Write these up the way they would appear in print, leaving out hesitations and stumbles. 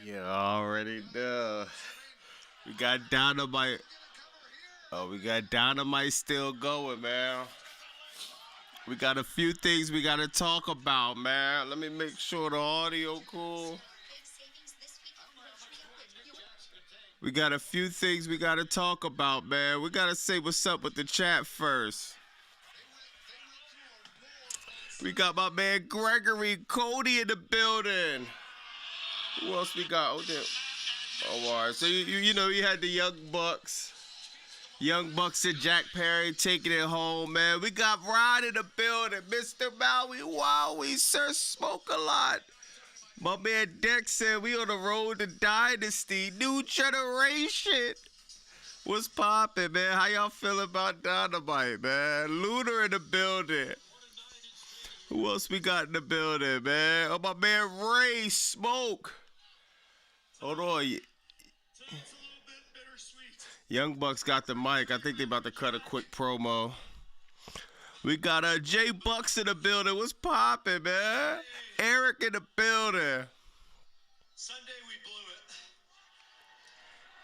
You already know. We got Dynamite. Oh, we got Dynamite still going, man. We got a few things we got to talk about, man. Let me make sure the audio cool. We got a few things we got to talk about, man. We got to say what's up with the chat first. We got my man Gregory Cody in the building. Who else we got? Oh, damn. Oh, all right. So, you know, you had the Young Bucks. Young Bucks and Jack Perry taking it home, man. We got Rod in the building. Mr. Maui, wow, we Sir Smoke a lot. My man Dex said we on the road to Dynasty. New generation. What's poppin', man? How y'all feel about Dynamite, man? Lunar in the building. Who else we got in the building, man? Oh, my man Ray Smoke. Hold on. Young Bucks got the mic. I think they about to cut a quick promo. We got Jay Bucks in the building. What's poppin', man? Eric in the building. Sunday we blew it.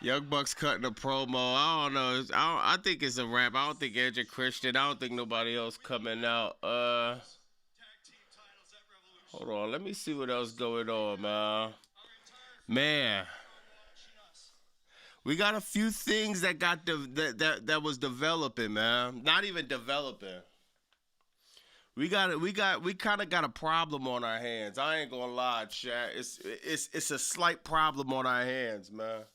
Young Bucks cutting a promo. I don't know. I think it's a wrap. I don't think Edge and Christian. I don't think nobody else coming out. Hold on. Let me see what else going on, man. Man. We got a few things that got that was developing, man. Not even developing. We kind of got a problem on our hands. I ain't gonna lie, chat. It's a slight problem on our hands, man.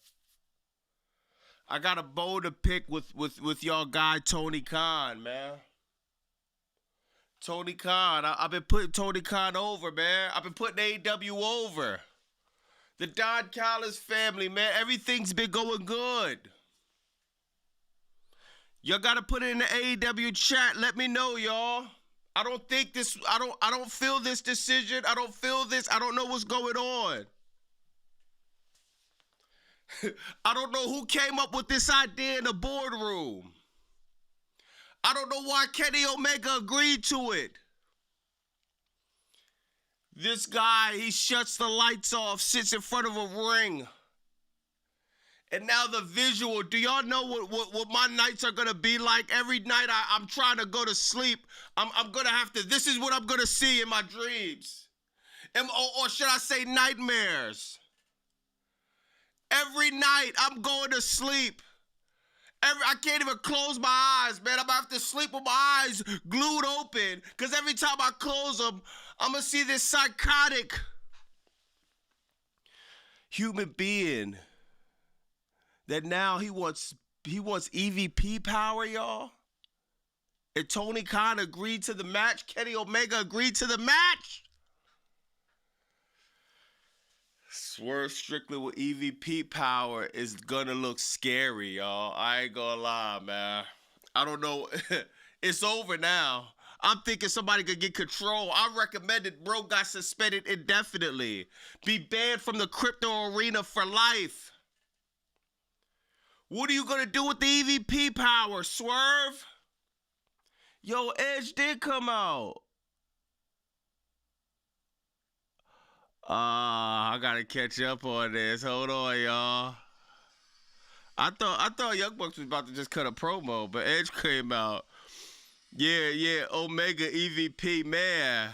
I got a bone to pick with y'all guy Tony Khan, man. Tony Khan, I've been putting Tony Khan over, man. I've been putting AEW over. The Don Callis family, man, everything's been going good. Y'all gotta put it in the AEW chat. Let me know, y'all. I don't think this. I don't feel this decision. I don't feel this. I don't know what's going on. I don't know who came up with this idea in the boardroom. I don't know why Kenny Omega agreed to it. This guy, he shuts the lights off, sits in front of a ring. And now the visual, do y'all know what my nights are going to be like? Every night I'm trying to go to sleep. I'm going to have to, this is what I'm going to see in my dreams. Or should I say nightmares? Every night I'm going to sleep. I can't even close my eyes, man. I'm going to have to sleep with my eyes glued open. Because every time I close them, I'm going to see this psychotic human being that now he wants EVP power, y'all. And Tony Khan agreed to the match. Kenny Omega agreed to the match. Swerve Strickland with EVP power is gonna look scary, y'all. I ain't gonna lie, man. I don't know. It's over now. I'm thinking somebody could get control. I recommended bro got suspended indefinitely. Be banned from the crypto arena for life. What are you gonna do with the EVP power, Swerve? Yo, Edge did come out. I gotta catch up on this. Hold on, y'all. I thought Young Bucks was about to just cut a promo, but Edge came out. Yeah, Omega EVP, man.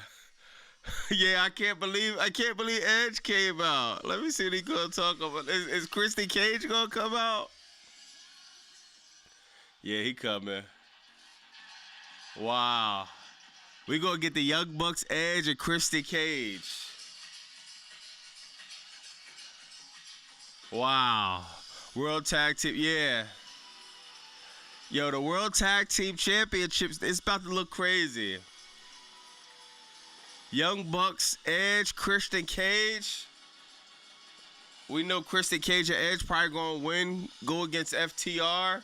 Yeah, I can't believe Edge came out. Let me see what he gonna talk about. Is Christy Cage gonna come out? Yeah, he coming. Wow. We gonna get the Young Bucks, Edge, and Christy Cage. Wow. World Tag Team, yeah. Yo, the World Tag Team Championships, it's about to look crazy. Young Bucks, Edge, Christian Cage. We know Christian Cage and Edge probably gonna win, go against FTR.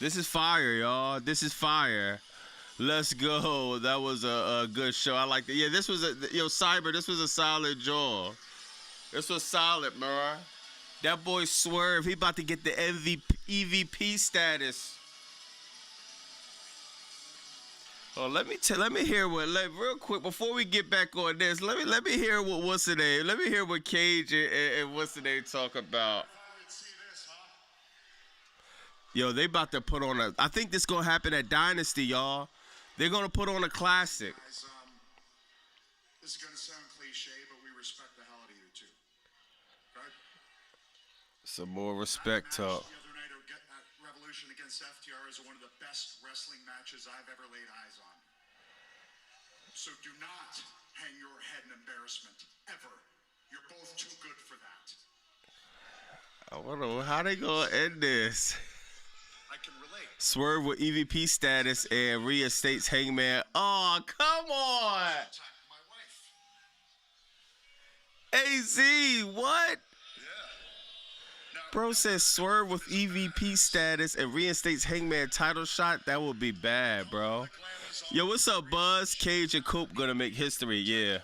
This is fire, y'all. This is fire. Let's go. That was a good show. I like that. Yeah, this was Cyber, this was a solid draw. This was solid, man. That boy Swerve, he about to get the EVP status. Oh, let me hear what real quick before we get back on this. Let me hear what what's the name. Let me hear what Cage and what's the name talk about. Yo, they about to put on a. I think this gonna happen at Dynasty, y'all. They're gonna put on a classic. Guys, this is gonna sound cliche, but we respect the hell out of you too. Okay? Some more respect talk. The other night at Revolution against FTR is one of the best wrestling matches I've ever laid eyes on. So do not hang your head in embarrassment ever. You're both too good for that. I wonder how they gonna end this. I can relate. Swerve with EVP status and reinstates Hangman. Oh, come on. Attack my wife. AZ, what? Now, Bro says Swerve with EVP status and reinstates Hangman title shot. That would be bad, bro. Yo, what's up, Buzz? Cage and Coop gonna make history, yeah.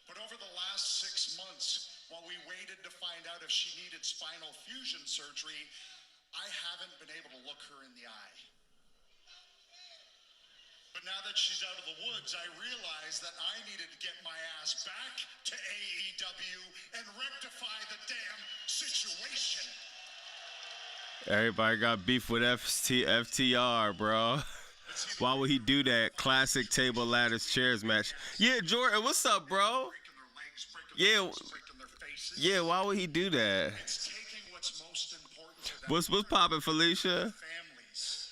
but over the last 6 months, while we waited to find out if she needed spinal fusion surgery, I haven't been able to look her in the eye. But now that she's out of the woods, I realized that I needed to get my ass back to AEW and rectify the damn situation. Everybody got beef with FTR, bro. Why would he do that? Classic table, ladders, chairs match. Yeah, Jordan, what's up, bro? Breaking their legs, breaking Yeah, their arms, breaking their faces. yeah. Why would he do that? It's taking what's most important to them, What's poppin', Felicia? families,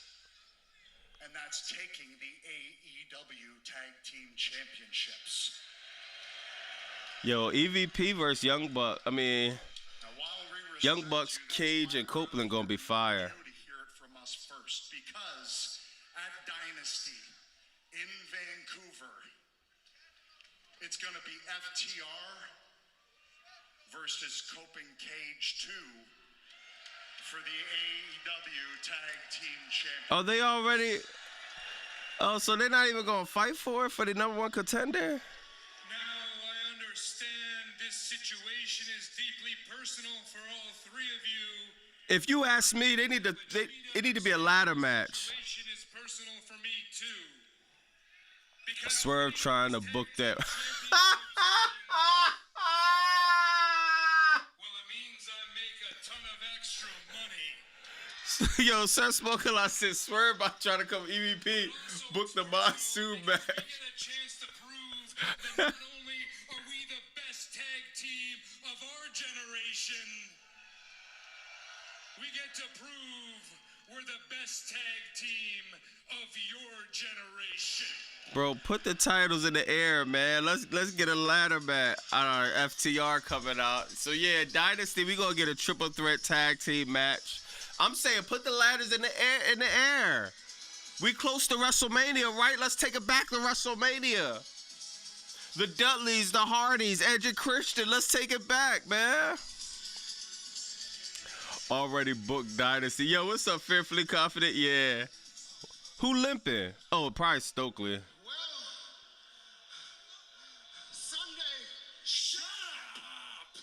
and that's taking the AEW Tag Team Championships. Yo, EVP versus Young Buck. I mean, Now, while we Young respect Bucks, you, Cage, and Copeland gonna be fire. to hear it from us first, because at Dynasty in Vancouver, it's going to be FTR versus Coping Cage 2 for the AEW Tag Team Championship. Oh, they already. Oh, so they're not even gonna fight for it for the #1 contender? Now I understand this situation is deeply personal for all three of you. If you ask me, it need to be a ladder match. Situation is personal for me too. Because Swerve trying to book that. well, it means I make a ton of extra money. Yo, Sir Smoking I said Swerve by trying to come EVP book the Monsoon We match. get a chance to prove that not only are we the best tag team of our generation, we get to prove we're the best tag team of your generation. Bro, put the titles in the air, man. Let's get a ladder match. FTR coming out. So yeah, Dynasty, we gonna get a triple threat tag team match. I'm saying put the ladders in the air. We close to WrestleMania, right? Let's take it back to WrestleMania. The Dudleys, the Hardys, Edge and Christian. Let's take it back, man. Already booked Dynasty. Yo, what's up, Fearfully Confident? Yeah. Who limping? Oh, probably Stokely. Well, Sunday, shut up!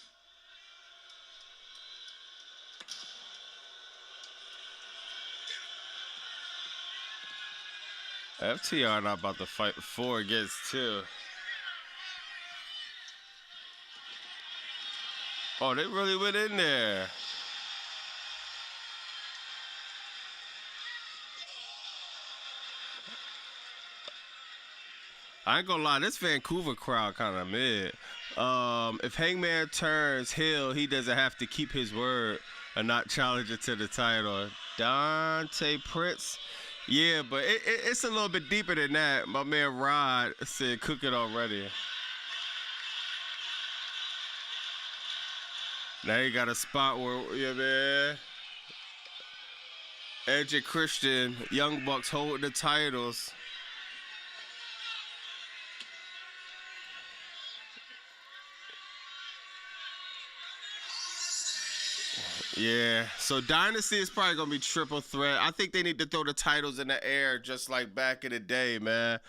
FTR not about to fight 4 against 2. Oh, they really went in there. I ain't gonna lie, this Vancouver crowd kind of mid. If Hangman turns heel, he doesn't have to keep his word and not challenge it to the title. Dante Prince. Yeah, but it's a little bit deeper than that. My man Rod said cook it already. Now you got a spot where, yeah, man. Edge and Christian, Young Bucks holding the titles. Yeah, so Dynasty is probably going to be triple threat. I think they need to throw the titles in the air just like back in the day, man.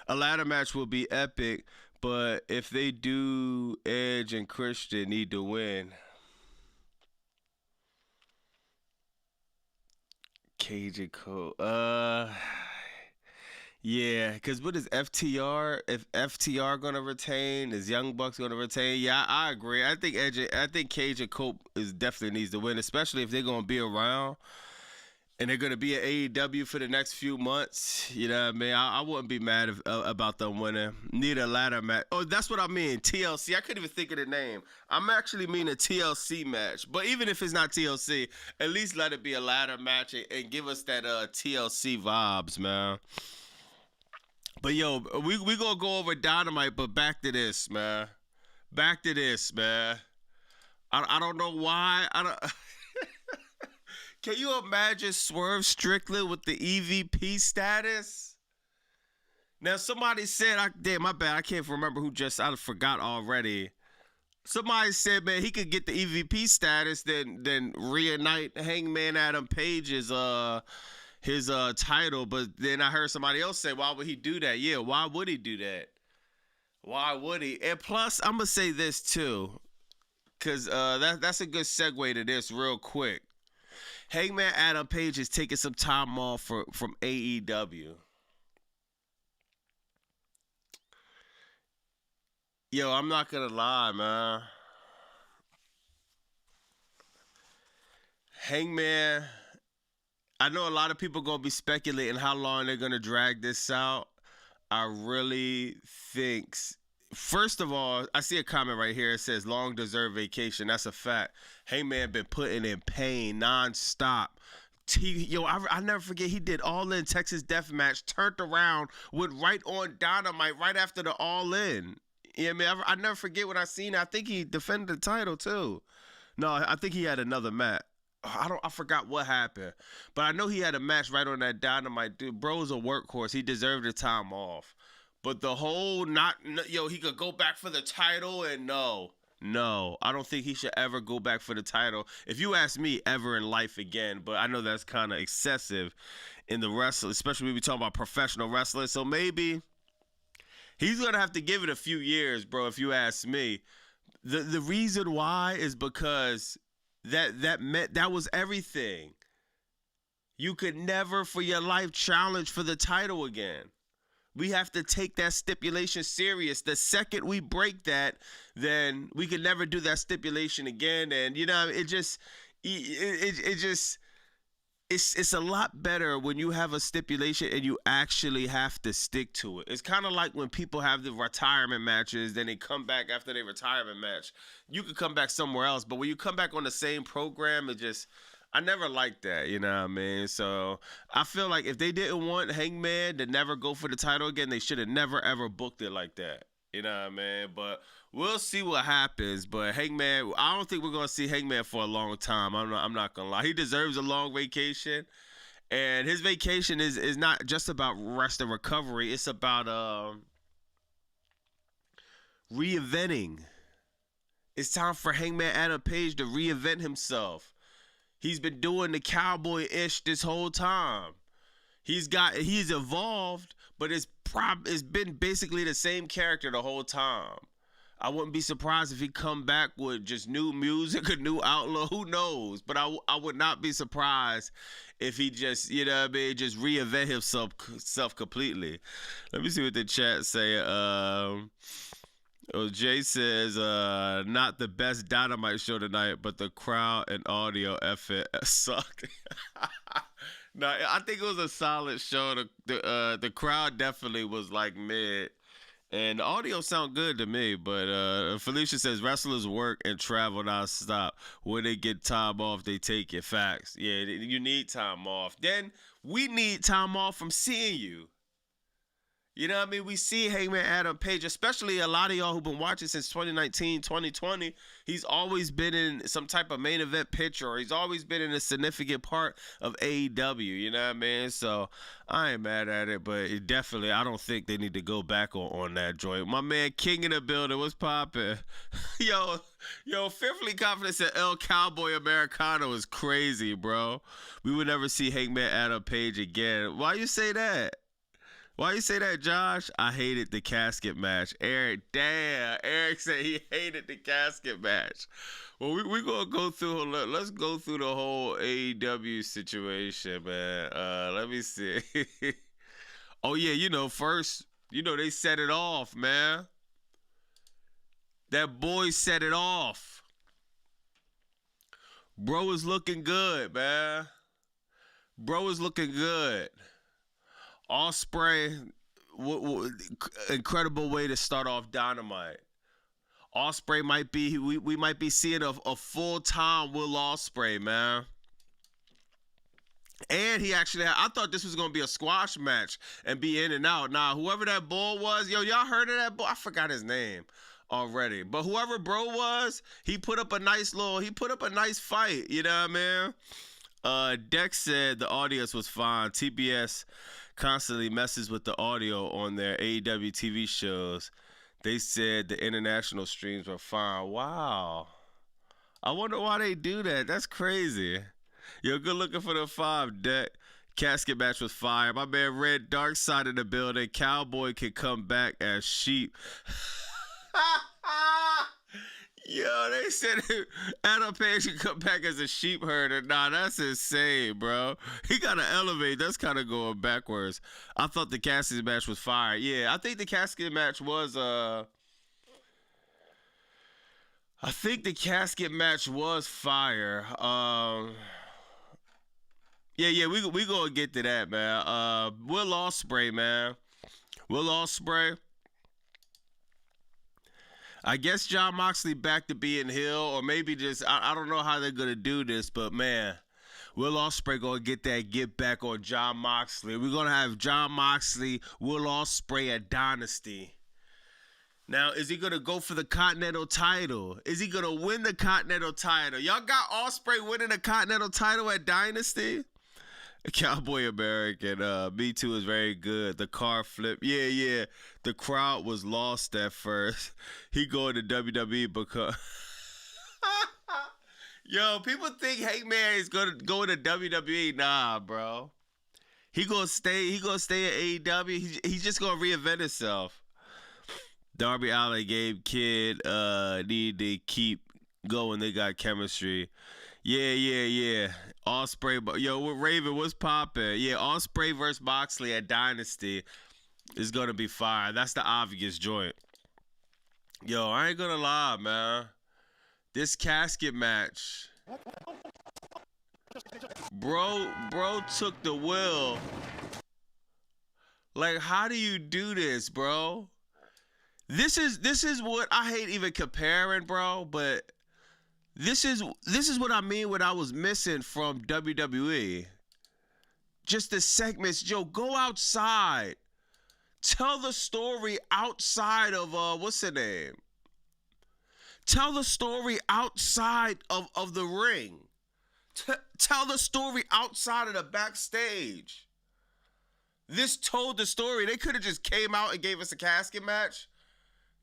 A ladder match will be epic, but if they do, Edge and Christian need to win. Cage and Cole. Yeah, because what is FTR? If FTR gonna retain, is Young Bucks gonna retain? Yeah, I agree. I think Cage and Cope is definitely needs to win, especially if they're gonna be around and they're gonna be at AEW for the next few months. You know what I mean? I wouldn't be mad about them winning. Need a ladder match. Oh, that's what I mean. TLC. I couldn't even think of the name. I'm actually meaning a TLC match. But even if it's not TLC, at least let it be a ladder match and give us that TLC vibes, man. But yo, we gonna go over Dynamite, but back to this, man. Back to this, man. I don't know why. I don't. Can you imagine Swerve Strickland with the EVP status? Now somebody said, damn, my bad. I can't remember who just. I forgot already. Somebody said, man, he could get the EVP status, then reunite Hangman Adam Page's his title, but then I heard somebody else say, why would he do that? Yeah, why would he do that? Why would he? And plus, I'm gonna say this too, because that's a good segue to this real quick. Hangman Adam Page is taking some time off from AEW. Yo, I'm not gonna lie, man. Hangman, I know a lot of people gonna be speculating how long they're gonna drag this out. I really think, first of all, I see a comment right here. It says long deserved vacation. That's a fact. Hangman been putting in pain nonstop. I never forget, he did All In Texas Death Match, turned around, went right on Dynamite right after the All In. Yeah, man, I never forget when I seen it. I think he defended the title too. No, I think he had another match. I forgot what happened, but I know he had a match right on that Dynamite. Dude, bro's a workhorse. He deserved the time off. But the whole he could go back for the title, and no, I don't think he should ever go back for the title. If you ask me, ever in life again. But I know that's kind of excessive in the wrestling, especially when we talk about professional wrestling. So maybe he's gonna have to give it a few years, bro. If you ask me, the reason why is because that was everything. You could never for your life challenge for the title again. We have to take that stipulation serious. The second we break that, then we can never do that stipulation again. And it's a lot better when you have a stipulation and you actually have to stick to it. It's kind of like when people have the retirement matches, then they come back after their retirement match. You could come back somewhere else, but when you come back on the same program, I never liked that, you know what I mean? So I feel like if they didn't want Hangman to never go for the title again, they should have never, ever booked it like that. You know what I mean? But we'll see what happens. But Hangman, I don't think we're going to see Hangman for a long time. I'm not going to lie. He deserves a long vacation. And his vacation is not just about rest and recovery. It's about reinventing. It's time for Hangman Adam Page to reinvent himself. He's been doing the cowboy-ish this whole time. He's evolved, but it's been basically the same character the whole time. I wouldn't be surprised if he come back with just new music, a new outlook. Who knows? But I would not be surprised if he just, just reinvent himself completely. Let me see what the chat say. Jay says, not the best Dynamite show tonight, but the crowd and audio effort sucked. No, I think it was a solid show. The crowd definitely was like mid. And the audio sound good to me, but Felicia says wrestlers work and travel nonstop. When they get time off, they take it. Facts. Yeah, you need time off. Then we need time off from seeing you. You know what I mean? We see Hangman Adam Page, especially a lot of y'all who've been watching since 2019, 2020. He's always been in some type of main event picture, or he's always been in a significant part of AEW. You know what I mean? So I ain't mad at it, but definitely I don't think they need to go back on that joint. My man King in the building, what's poppin'? Yo, Fifthly Confidence at El Cowboy Americano is crazy, bro. We would never see Hangman Adam Page again. Why you say that? Why you say that, Josh? I hated the casket match. Eric said he hated the casket match. Well, we're going to go through, let's go through the whole AEW situation, man. Let me see. Oh, yeah, you know, first, you know, they set it off, man. That boy set it off. Bro is looking good, man. Bro is looking good. Ospreay, incredible way to start off Dynamite. Ospreay might be, we might be seeing a full-time Will Ospreay, man. And he actually I thought this was going to be a squash match and be in and out. Nah, whoever that bull was, yo, y'all heard of that bull? I forgot his name already. But whoever bro was, he put up a nice fight. You know what I mean? Dex said the audience was fine. TBS constantly messes with the audio on their AEW TV shows. They said the international streams were fine. Wow. I wonder why they do that. That's crazy. Yo, good looking for the 5, Deck. Casket match was fire. My man Red Dark Side of the building. Cowboy can come back as sheep. Yo, they said Adam Page can come back as a sheep herder. Nah, that's insane, bro. He got to elevate. That's kind of going backwards. I thought the casket match was fire. Yeah, I think the casket match was fire. Yeah, we gonna get to that, man. Will Ospreay, man. Will Ospreay. I guess John Moxley back to being heel, or maybe just I don't know how they're gonna do this, but man, Will Ospreay gonna get back on John Moxley. We're gonna have John Moxley, Will Ospreay at Dynasty. Now, is he gonna go for the Continental title? Is he gonna win the Continental title? Y'all got Ospreay winning the Continental title at Dynasty? Cowboy American, Me Too is very good. The car flip, yeah. The crowd was lost at first. He going to WWE because, yo, people think Hangman is gonna go to WWE. Nah, bro. He gonna stay at AEW. He's just gonna reinvent himself. Darby Allin, Gabe Kidd, need to keep going. They got chemistry. Yeah. Ospreay, yo, with Raven, what's poppin'? Yeah, Ospreay versus Moxley at Dynasty is gonna be fire. That's the obvious joint. Yo, I ain't gonna lie, man. This casket match, bro took the will. Like, how do you do this, bro? This is what I hate even comparing, bro, but this is what I mean what I was missing from WWE. Just the segments, yo, go outside. Tell the story outside of what's the name? Tell the story outside of the ring. Tell the story outside of the backstage. This told the story. They could have just came out and gave us a casket match.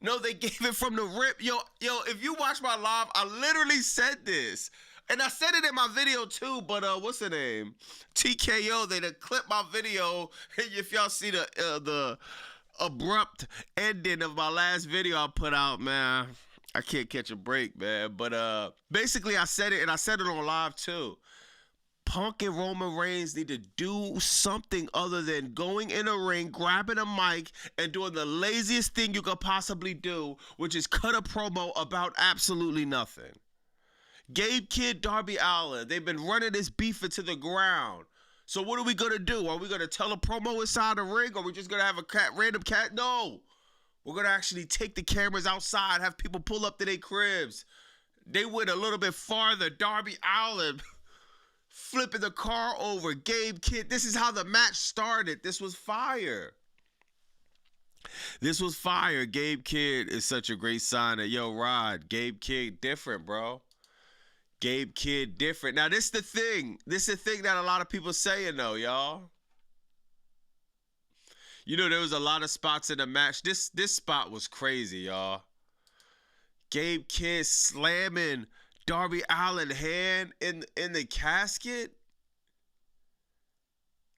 No, they gave it from the rip. Yo, if you watch my live, I literally said this. And I said it in my video too, but what's the name? TKO, they done clipped my video. If y'all see the abrupt ending of my last video I put out, man, I can't catch a break, man. But basically I said it, and I said it on live too. Punk and Roman Reigns need to do something other than going in a ring, grabbing a mic, and doing the laziest thing you could possibly do, which is cut a promo about absolutely nothing. Gabe Kidd, Darby Allin, they've been running this beef into the ground. So what are we going to do? Are we going to tell a promo inside the ring, or are we just going to have a random cat? No. We're going to actually take the cameras outside, have people pull up to their cribs. They went a little bit farther. Darby Allin flipping the car over. Gabe Kidd. This is how the match started. This was fire. This was fire. Gabe Kidd is such a great signing. Yo, Rod, Gabe Kidd different, bro. Gabe Kidd different. Now, this is the thing. This is the thing that a lot of people saying, though, y'all. You know, there was a lot of spots in the match. This spot was crazy, y'all. Gabe Kidd slamming Darby Allin hand in the casket.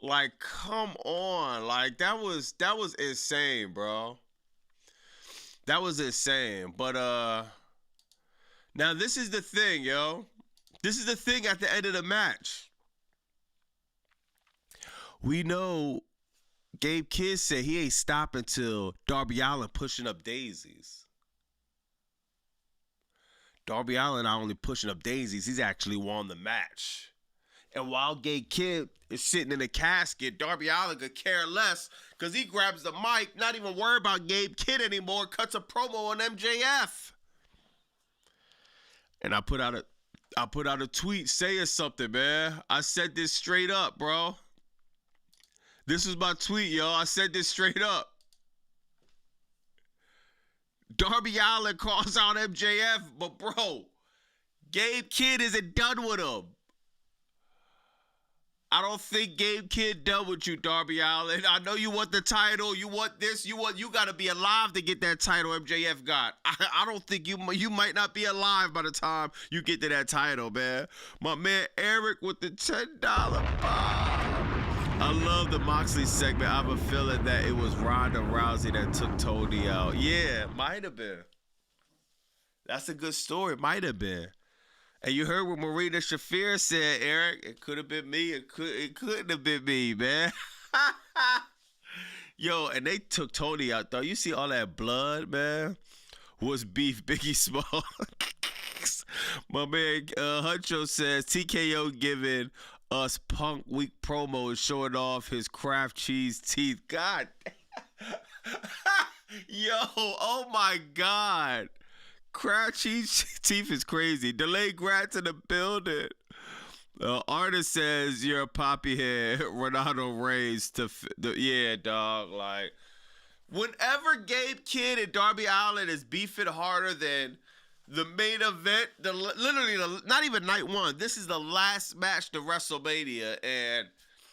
Like, come on. Like, that was insane, bro. That was insane. But now this is the thing, yo. This is the thing at the end of the match. We know Gabe Kidd said he ain't stopping until Darby Allin pushing up daisies. Darby Allin not only pushing up daisies, he's actually won the match. And while Gabe Kidd is sitting in a casket, Darby Allin could care less because he grabs the mic, not even worried about Gabe Kidd anymore, cuts a promo on MJF. And I put out a tweet saying something, man. I said this straight up, bro. This was my tweet, y'all. I said this straight up. Darby Allin calls out MJF, but bro, Gabe Kidd isn't done with him. I don't think Gabe Kidd done with you, Darby Allin. I know you want the title. You want this. You got to be alive to get that title MJF got. I don't think you might not be alive by the time you get to that title, man. My man Eric with the $10 bomb. I love the Moxley segment. I have a feeling that it was Ronda Rousey that took Toni out. Yeah, might have been. That's a good story. Might have been. And you heard what Marina Shafir said, Eric. It could have been me. It couldn't have been me, man. Yo, and they took Toni out, though. You see all that blood, man? Was beef Biggie Small. My man Huncho says, TKO giving us Punk Week promos showing off his Kraft cheese teeth. God. Yo, oh my God. Kraft cheese teeth is crazy. Delayed grats in the building. Artist says you're a poppy head. Ronaldo Reigns yeah, dog. Like, whenever Gabe Kidd and Darby Allin is beefing harder than the main event, not even night one. This is the last match to WrestleMania, and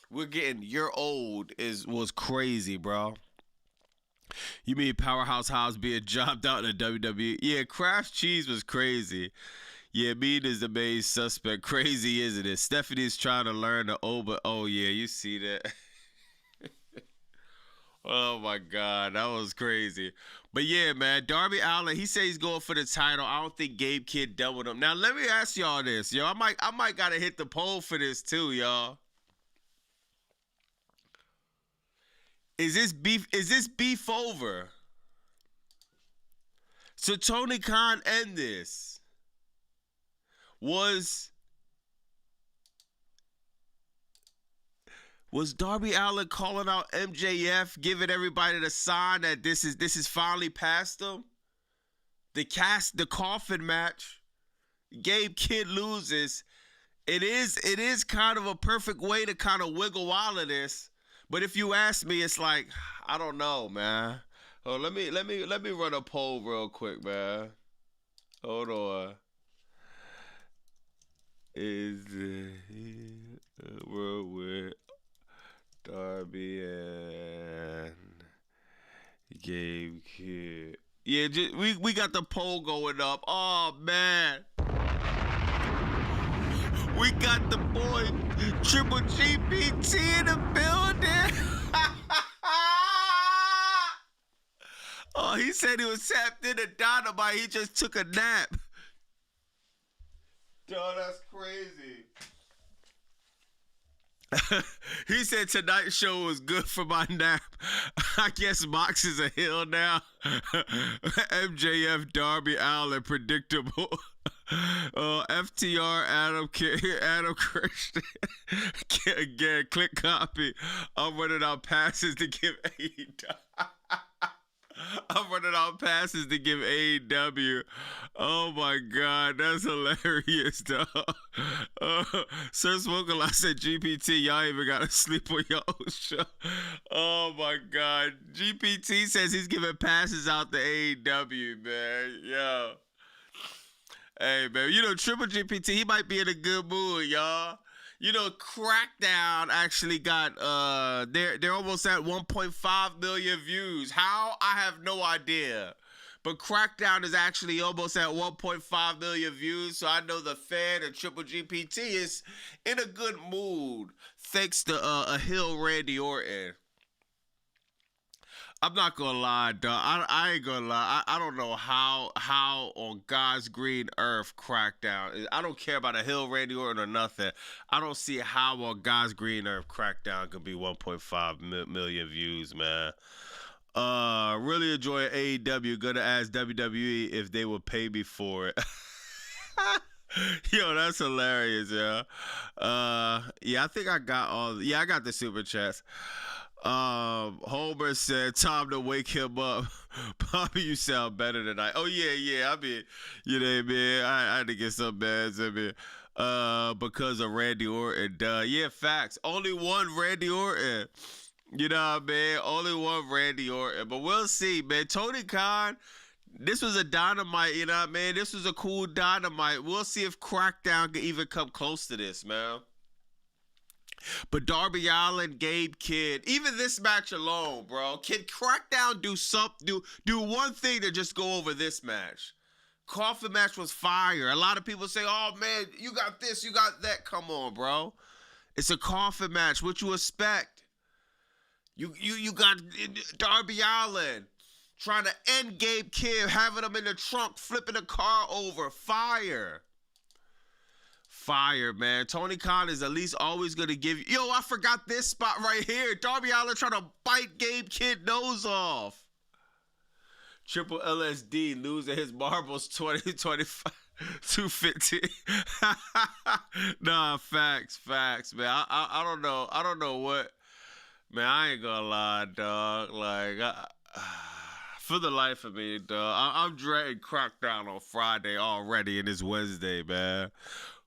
we're getting "You're Old" was crazy, bro. You mean Powerhouse Hobbs being jobbed out in the WWE? Yeah, Kraft cheese was crazy. Yeah, Mean is the main suspect. Crazy, isn't it? Stephanie's trying to learn the oh yeah, you see that. Oh my God, that was crazy. But yeah, man, Darby Allin, he said he's going for the title. I don't think Gabe Kidd done with him. Now let me ask y'all this, yo. I might gotta hit the poll for this too, y'all. Is this beef over? So Tony Khan end this. Was Darby Allin calling out MJF, giving everybody the sign that this is finally past them? The coffin match. Gabe Kidd loses. It is kind of a perfect way to kind of wiggle all of this. But if you ask me, it's like, I don't know, man. Oh, let me run a poll real quick, man. Hold on. Is the world with Darby and Gabe Kidd? Yeah, we got the poll going up. Oh man. We got the boy Triple GPT in the building. Oh, he said he was tapped into Dynamite. He just took a nap. Yo, that's crazy. He said tonight's show was good for my nap. I guess Mox is a heel now. MJF, Darby Allin, predictable. FTR, Adam Christian. Again, click copy. I'm running out passes to give AEW. Oh my God, that's hilarious, dog. Sir Smoking, I said GPT, y'all even gotta sleep on your own show. Oh my God. GPT says he's giving passes out to AEW, man. Yo. Hey, man, you know, Triple GPT, he might be in a good mood, y'all. You know, Crackdown actually got, they're almost at 1.5 million views. How? I have no idea. But Crackdown is actually almost at 1.5 million views. So I know the fan of Triple GPT is in a good mood. Thanks to a heel Randy Orton. I'm not gonna lie, dog. I ain't gonna lie. I don't know how on God's green earth Crackdown. I don't care about a Hill, Randy Orton, or nothing. I don't see how on God's green earth Crackdown could be 1.5 million views, man. Really enjoy AEW. Gonna ask WWE if they would pay me for it. Yo, that's hilarious, yeah. Yeah, I think I got I got the super chats. Homer said, time to wake him up. Bobby, you sound better tonight. Oh, yeah. I mean, you know what I mean? I had to get some bands in me. Because of Randy Orton. Yeah, facts. Only one Randy Orton. You know what I mean? Only one Randy Orton. But we'll see, man. Tony Khan, this was a Dynamite, you know what I mean? This was a cool Dynamite. We'll see if Crackdown can even come close to this, man. But Darby Allin, Gabe Kidd, even this match alone, bro. Can Crackdown do one thing to just go over this match? Coffin match was fire. A lot of people say, oh, man, you got this, you got that. Come on, bro. It's a coffin match. What you expect? You got Darby Allin trying to end Gabe Kidd, having him in the trunk, flipping the car over. Fire. Fire, man. Tony Khan is at least always going to give you... Yo, I forgot this spot right here. Darby Allin trying to bite Gabe Kidd nose off. Triple LSD losing his marbles 20-25 250. Nah, facts, man. I don't know. I don't know what... Man, I ain't gonna lie, dog. Like, for the life of me, dog, I'm dreading Crackdown on Friday already, and it's Wednesday, man.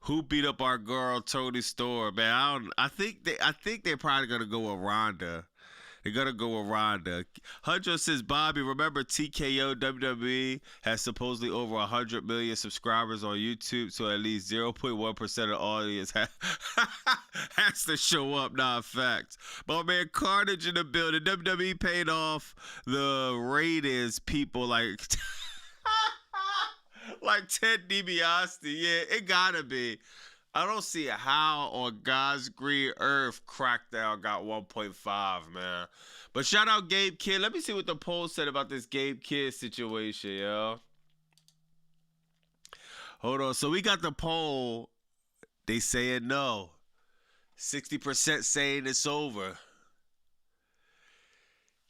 Who beat up our girl Toni Storm, man? I think they're probably gonna go with Ronda. They're gonna go with Ronda. Hunter says, Bobby, remember TKO WWE has supposedly over 100 million subscribers on YouTube, so at least 0.1% of the audience has to show up. Nah, facts. But man, Carnage in the building. WWE paid off the ratings people like. Like Ted DiBiase, yeah, it gotta be. I don't see how on God's green earth Crackdown got 1.5, man. But shout out Gabe Kidd. Let me see what the poll said about this Gabe Kidd situation, yo. Hold on. So we got the poll. They saying no. 60% saying it's over.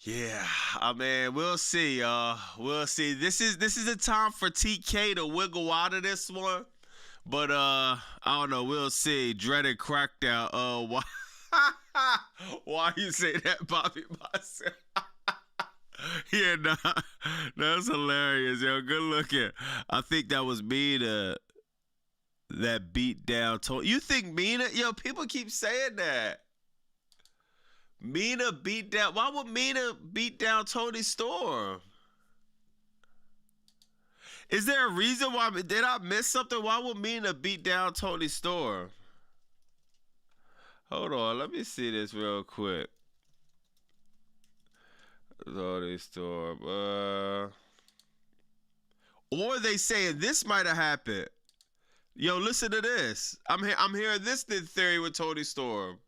Yeah, I mean, we'll see, y'all. We'll see. This is a time for TK to wiggle out of this one. But I don't know. We'll see. Dreaded Crackdown. Why you say that, Bobby Myself? Yeah, nah. That's hilarious, yo. Good looking. I think that was Mina that beat down Tony. You think Mina? Yo, people keep saying that. Mina beat down. Why would Mina beat down Toni Storm? Is there a reason why? Did I miss something? Why would Mina beat down Toni Storm? Hold on. Let me see this real quick. Toni Storm. Or they saying this might have happened. Yo, listen to this. I'm hearing this theory with Toni Storm.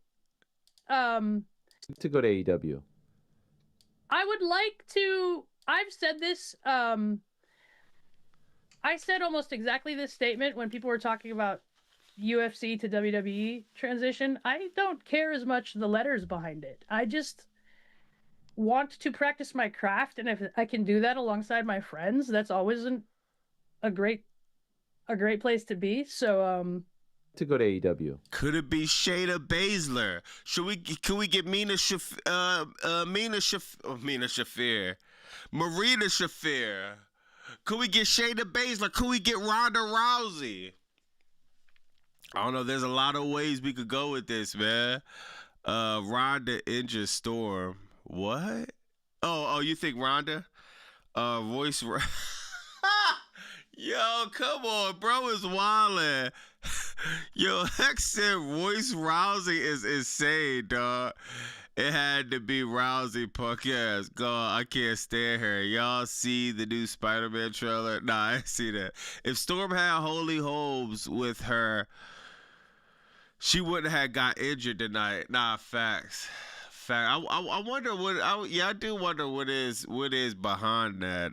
To go to AEW. I would like to. I've said this. I said almost exactly this statement when people were talking about UFC to WWE transition. I don't care as much the letters behind it. I just want to practice my craft, and if I can do that alongside my friends, that's always a great place to be. So to go to AEW. Could it be Shayna Baszler? Can we get Marina Shafir? Could we get Shayna Baszler? Could we get Ronda Rousey? I don't know. There's a lot of ways we could go with this, man. Ronda injured Storm. What? Oh, you think Ronda? Royce. Yo, come on, bro is wildin'. Yo, Hex said Royce Rousey is insane, dog. It had to be Rousey, punk ass. God, I can't stand her. Y'all see the new Spider-Man trailer? Nah, I ain't see that. If Storm had Holy Holmes with her, she wouldn't have got injured tonight. Nah, facts. fact. I wonder what. I do wonder what is behind that.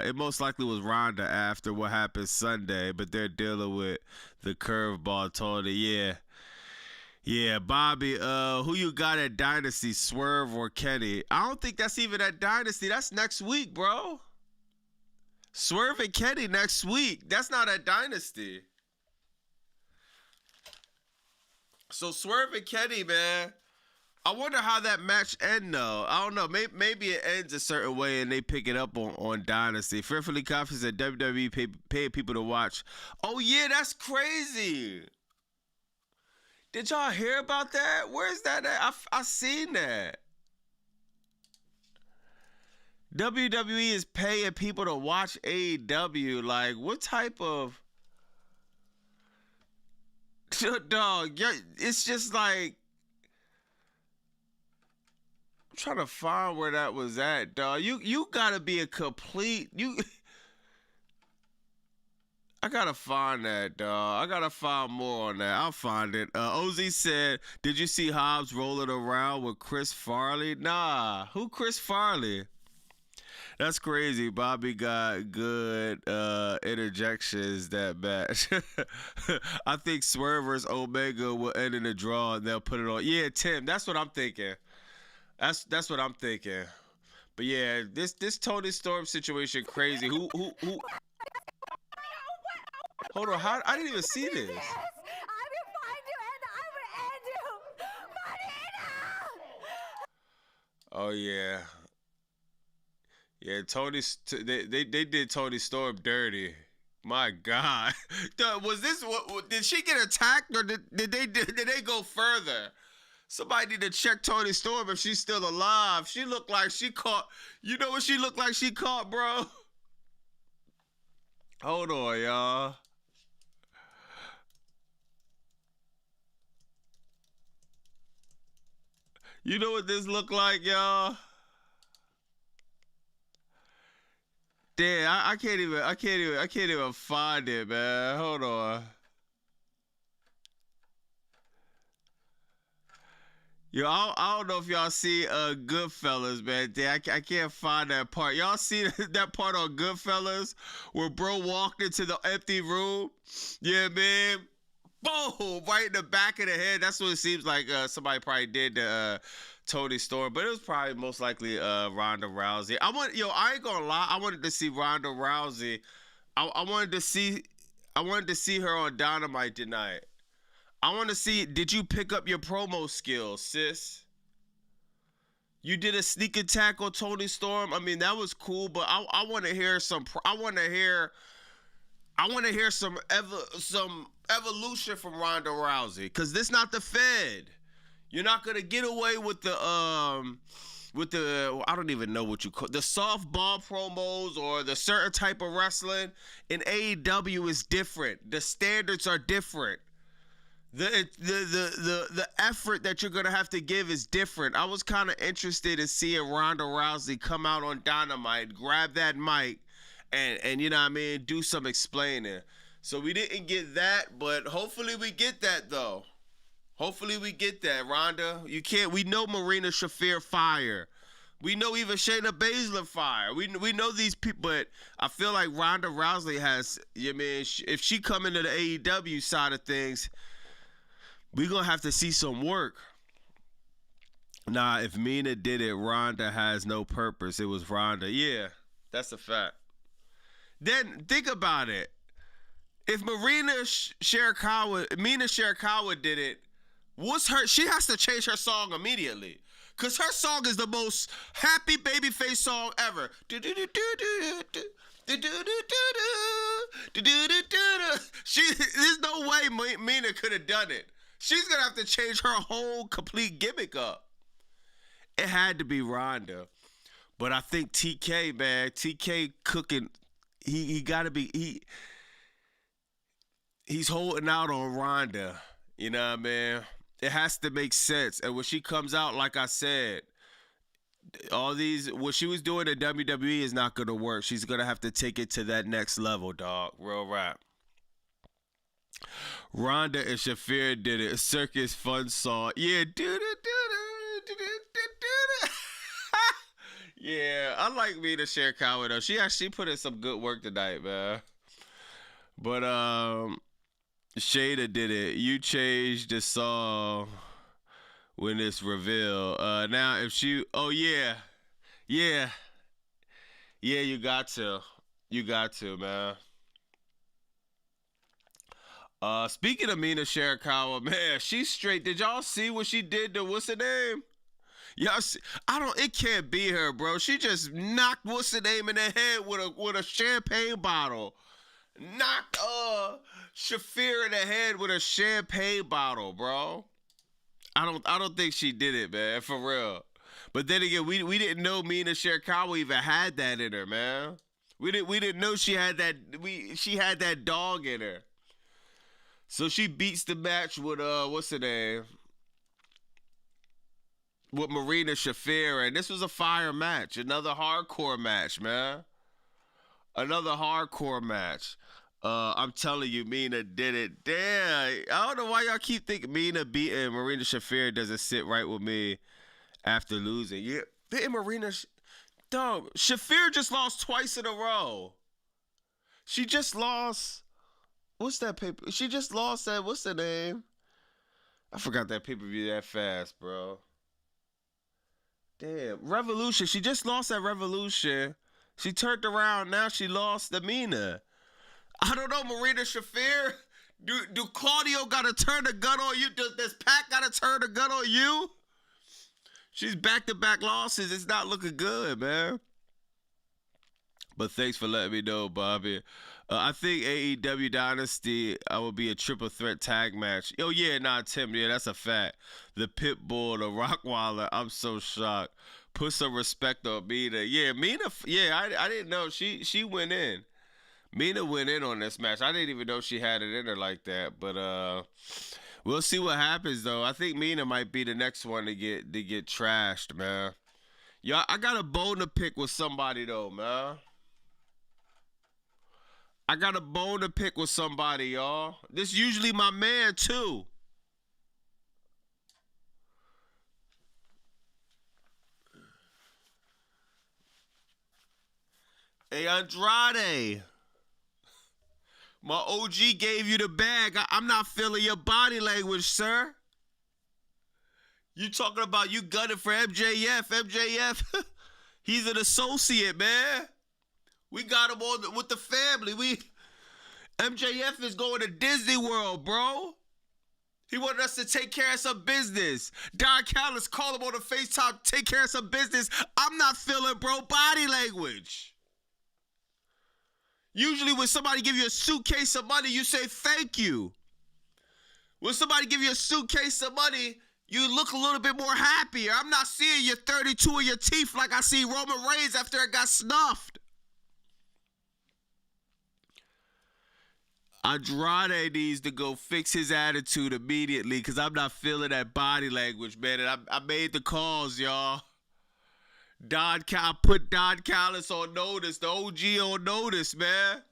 It most likely was Ronda after what happened Sunday, but they're dealing with the curveball. Tony, yeah, Bobby. Who you got at Dynasty, Swerve or Kenny? I don't think that's even at Dynasty. That's next week, bro. Swerve and Kenny next week. That's not at Dynasty. So Swerve and Kenny, man. I wonder how that match end though. I don't know. Maybe it ends a certain way and they pick it up on Dynasty. Fearfully confident that WWE pay people to watch. Oh yeah, that's crazy. Did y'all hear about that? Where's that at? I seen that. WWE is paying people to watch AEW. Like, what type of dog? It's just like, I'm trying to find where that was at, dog. You gotta be a complete I gotta find that, dog. I gotta find more on that. I'll find it. OZ said, "Did you see Hobbs rolling around with Chris Farley?" Nah, who Chris Farley? That's crazy. Bobby got good interjections that match. I think Swerve vs. Omega will end in a draw and they'll put it on. Yeah, Tim, that's what I'm thinking. That's what I'm thinking. But yeah, this Toni Storm situation crazy. Who Hold on, I didn't even see this. I will find you and I will end you. Marina! Oh yeah. Yeah, they did Toni Storm dirty. My God, was this what? Did she get attacked or did they go further? Somebody need to check Toni Storm if she's still alive. She looked like she caught. You know what she looked like she caught, bro? Hold on, y'all. You know what this looked like, y'all? Damn, I can't even find it, man. Hold on. Yo, I don't know if y'all see Goodfellas, man. Damn, I can't find that part. Y'all see that part on Goodfellas where bro walked into the empty room? Yeah, man. Boom! Right in the back of the head. That's what it seems like somebody probably did to Toni Storm, but it was probably most likely Ronda Rousey. I ain't gonna lie, I wanted to see Ronda Rousey. I wanted to see her on Dynamite tonight. I want to see, did you pick up your promo skills, sis? You did a sneak attack on Toni Storm. I mean, that was cool, but I want to hear some some evolution from Ronda Rousey, because this not the Fed. You're not gonna get away with the I don't even know what you call the softball promos or the certain type of wrestling. In AEW is different. The standards are different. The effort that you're gonna have to give is different. I was kind of interested in seeing Ronda Rousey come out on Dynamite, grab that mic, and you know what I mean, do some explaining. So we didn't get that, but hopefully we get that though. Hopefully we get that, Ronda. We know Marina Shafir fire. We know even Shayna Baszler fire. We know these people, but I feel like Ronda Rousey has, if she come into the AEW side of things, we're going to have to see some work. Nah, if Mina did it, Ronda has no purpose. It was Ronda. Yeah, that's a fact. Then think about it. If Mina Shirakawa did it, she has to change her song immediately. Cause her song is the most happy babyface song ever. There's no way Mina could have done it. She's gonna have to change her whole complete gimmick up. It had to be Ronda. But I think TK, man, TK cooking, he gotta be he's holding out on Ronda. You know what I mean? It has to make sense. And when she comes out, like I said, what she was doing at WWE is not going to work. She's going to have to take it to that next level, dog. Real rap. Ronda and Shafir did it. Circus Fun song. Yeah. Yeah, I like Mina Shirakawa though. She actually put in some good work tonight, man. But Shayna did it. You changed the song when it's revealed. Now if she, oh yeah, yeah, you got to, man. Speaking of Mina Shirakawa, man, she's straight. Did y'all see what she did to what's her name? Y'all see, it can't be her, bro. She just knocked what's her name in the head with a champagne bottle. Knocked Shafir in the head with a champagne bottle, bro. I don't think she did it, man, for real. But then again, we didn't know Mina Shirakawa even had that in her, man. We didn't know she had that dog in her. So she beats the match with what's her name? With Marina Shafir, and this was a fire match. Another hardcore match, man. Another hardcore match. I'm telling you, Mina did it. Damn. I don't know why y'all keep thinking Mina beating Marina Shafir doesn't sit right with me after losing. Yeah, beating Marina. Dog, Shafir just lost twice in a row. She just lost. What's that paper? She just lost that. What's the name? I forgot that pay-per-view that fast, bro. Damn. Revolution. She just lost that Revolution. She turned around. Now she lost to Mina. I don't know, Marina Shafir. Do Claudio got to turn the gun on you? Does Pac got to turn the gun on you? She's back-to-back losses. It's not looking good, man. But thanks for letting me know, Bobby. I think AEW Dynasty will be a triple threat tag match. Oh, yeah, Tim. Yeah, that's a fact. The Pitbull, the Rockwaller. I'm so shocked. Put some respect on Mina. Yeah, Mina. Yeah, I didn't know. She went in. Mina went in on this match. I didn't even know she had it in her like that. But we'll see what happens, though. I think Mina might be the next one to get trashed, man. Y'all, I got a bone to pick with somebody, though, man. I got a bone to pick with somebody, y'all. This usually my man, too. Hey, Andrade. My OG gave you the bag. I'm not feeling your body language, sir. You talking about you gunning for MJF. MJF, he's an associate, man. We got him on with the family. MJF is going to Disney World, bro. He wanted us to take care of some business. Don Callis called him on the FaceTime, take care of some business. I'm not feeling, bro, body language. Usually when somebody give you a suitcase of money, you say thank you. When somebody give you a suitcase of money, you look a little bit more happier. I'm not seeing your 32 of your teeth like I see Roman Reigns after it got snuffed. Andrade needs to go fix his attitude immediately because I'm not feeling that body language, man. And I made the calls, y'all. I put Don Callis on notice, the OG on notice, man.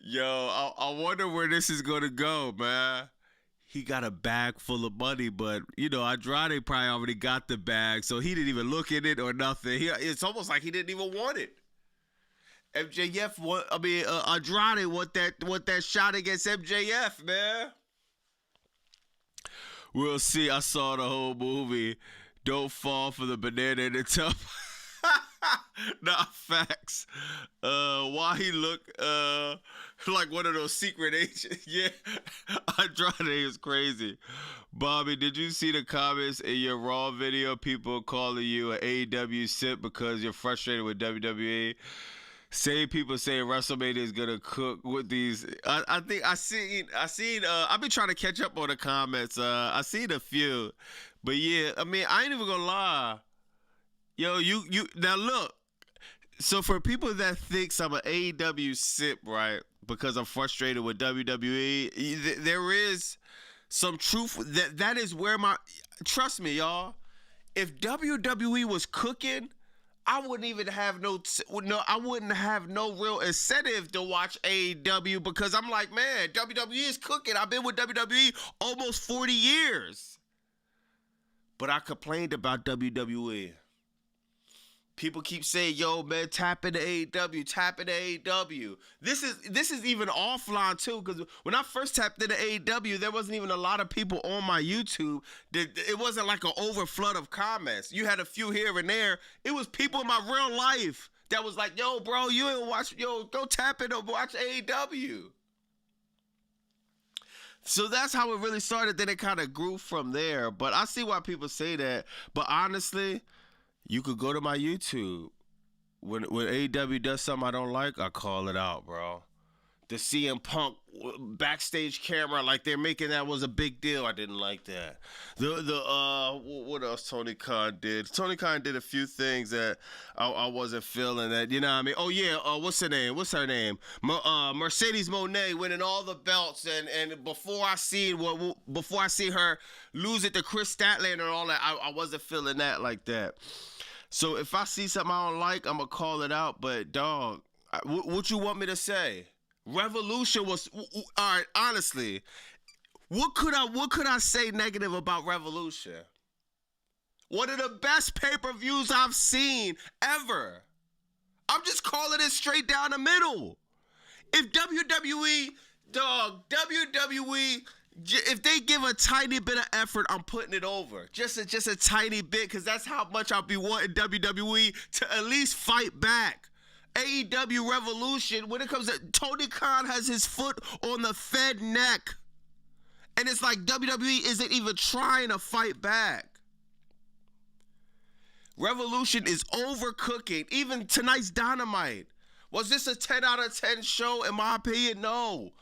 Yo, I wonder where this is going to go, man. He got a bag full of money, but, Andrade probably already got the bag, so he didn't even look at it or nothing. It's almost like he didn't even want it. Andrade want that shot against MJF, man. We'll see. I saw the whole movie. Don't fall for the banana in the tub. Not facts. Why he look like one of those secret agents? Yeah, Andrade is crazy. Bobby, did you see the comments in your Raw video? People calling you an AEW simp because you're frustrated with WWE. Same people saying WrestleMania is gonna cook with these. I think I seen. I've been trying to catch up on the comments. I seen a few, but yeah, I ain't even gonna lie. Yo, you now look. So for people that thinks I'm an AEW simp, right? Because I'm frustrated with WWE, there is some truth that is where trust me, y'all. If WWE was cooking, I wouldn't even have I wouldn't have no real incentive to watch AEW because I'm like, man, WWE is cooking. I've been with WWE almost 40 years. But I complained about WWE. People keep saying, yo, man, tap into AEW, tap into AEW. This is even offline, too, because when I first tapped into AEW, there wasn't even a lot of people on my YouTube. It wasn't like an overflood of comments. You had a few here and there. It was people in my real life that was like, yo, bro, you ain't watch, yo, go tap in and watch AEW. So that's how it really started. Then it kind of grew from there. But I see why people say that. But honestly, you could go to my YouTube. When AEW does something I don't like, I call it out, bro. The CM Punk backstage camera, like they're making that was a big deal. I didn't like that. What else Tony Khan did? Tony Khan did a few things that I wasn't feeling. That, you know what I mean? Oh yeah, what's her name? Mercedes Moné winning all the belts, and before I seen her lose it to Chris Statlander and all that, I wasn't feeling that like that. So if I see something I don't like, I'm gonna call it out. But dog, what you want me to say? Revolution was all right. Honestly, what could I say negative about Revolution? One of the best pay-per-views I've seen ever. I'm just calling it straight down the middle. If WWE, if they give a tiny bit of effort, I'm putting it over. Just a tiny bit, because that's how much I'll be wanting WWE to at least fight back. AEW Revolution, when it comes to Tony Khan has his foot on the Fed neck. And it's like WWE isn't even trying to fight back. Revolution is overcooking. Even tonight's Dynamite. Was this a 10 out of 10 show? In my opinion, no.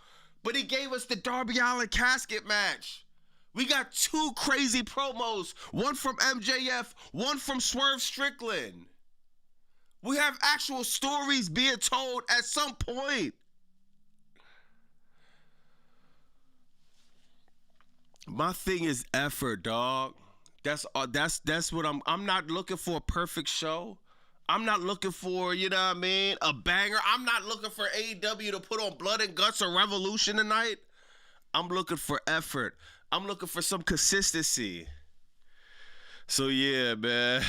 But he gave us the Darby Allin casket match. We got two crazy promos. One from MJF, one from Swerve Strickland. We have actual stories being told at some point. My thing is effort, dog. That's what I'm not looking for a perfect show. I'm not looking for, you know what I mean, a banger. I'm not looking for AEW to put on Blood and Guts or Revolution tonight. I'm looking for effort. I'm looking for some consistency. So yeah, man.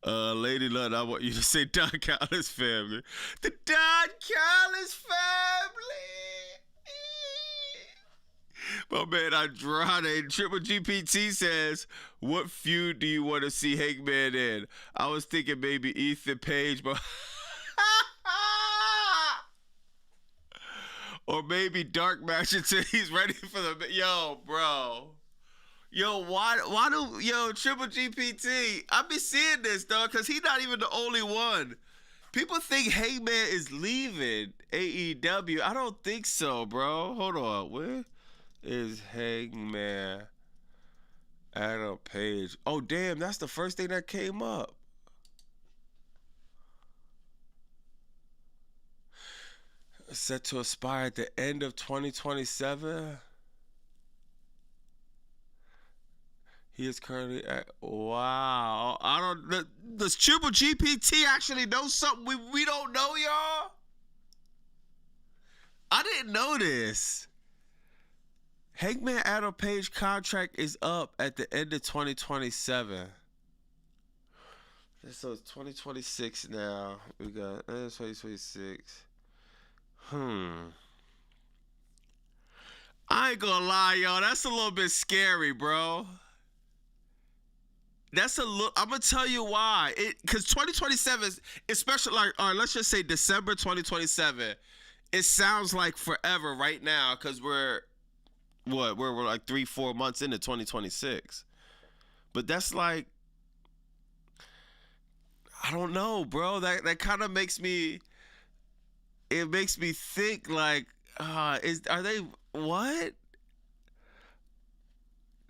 Lady Lund, I want you to say Don Callis family. The Don Callis family. My man Andrade, Triple GPT says, what feud do you want to see Hangman in? I was thinking maybe Ethan Page, but or maybe dark match until he's ready for the yo, bro. Yo, why do Triple GPT? I be seeing this, dog, because he's not even the only one. People think Hangman is leaving AEW. I don't think so, bro. Hold on. Where is Hangman Adam Page? Oh, damn, that's the first thing that came up. Set to expire at the end of 2027. He is currently at, wow. Does Triple GPT actually know something we don't know, y'all? I didn't know this. Hangman Adam Page contract is up at the end of 2027. So it's 2026 now. We got 2026. I ain't gonna lie, y'all. That's a little bit scary, bro. That's a look. I'm gonna tell you why. Because 2027 is, especially like, all right, let's just say December 2027. It sounds like forever right now because we're like 3-4 months into 2026. But that's like, I don't know, bro. That kind of makes me. It makes me think like, are they what?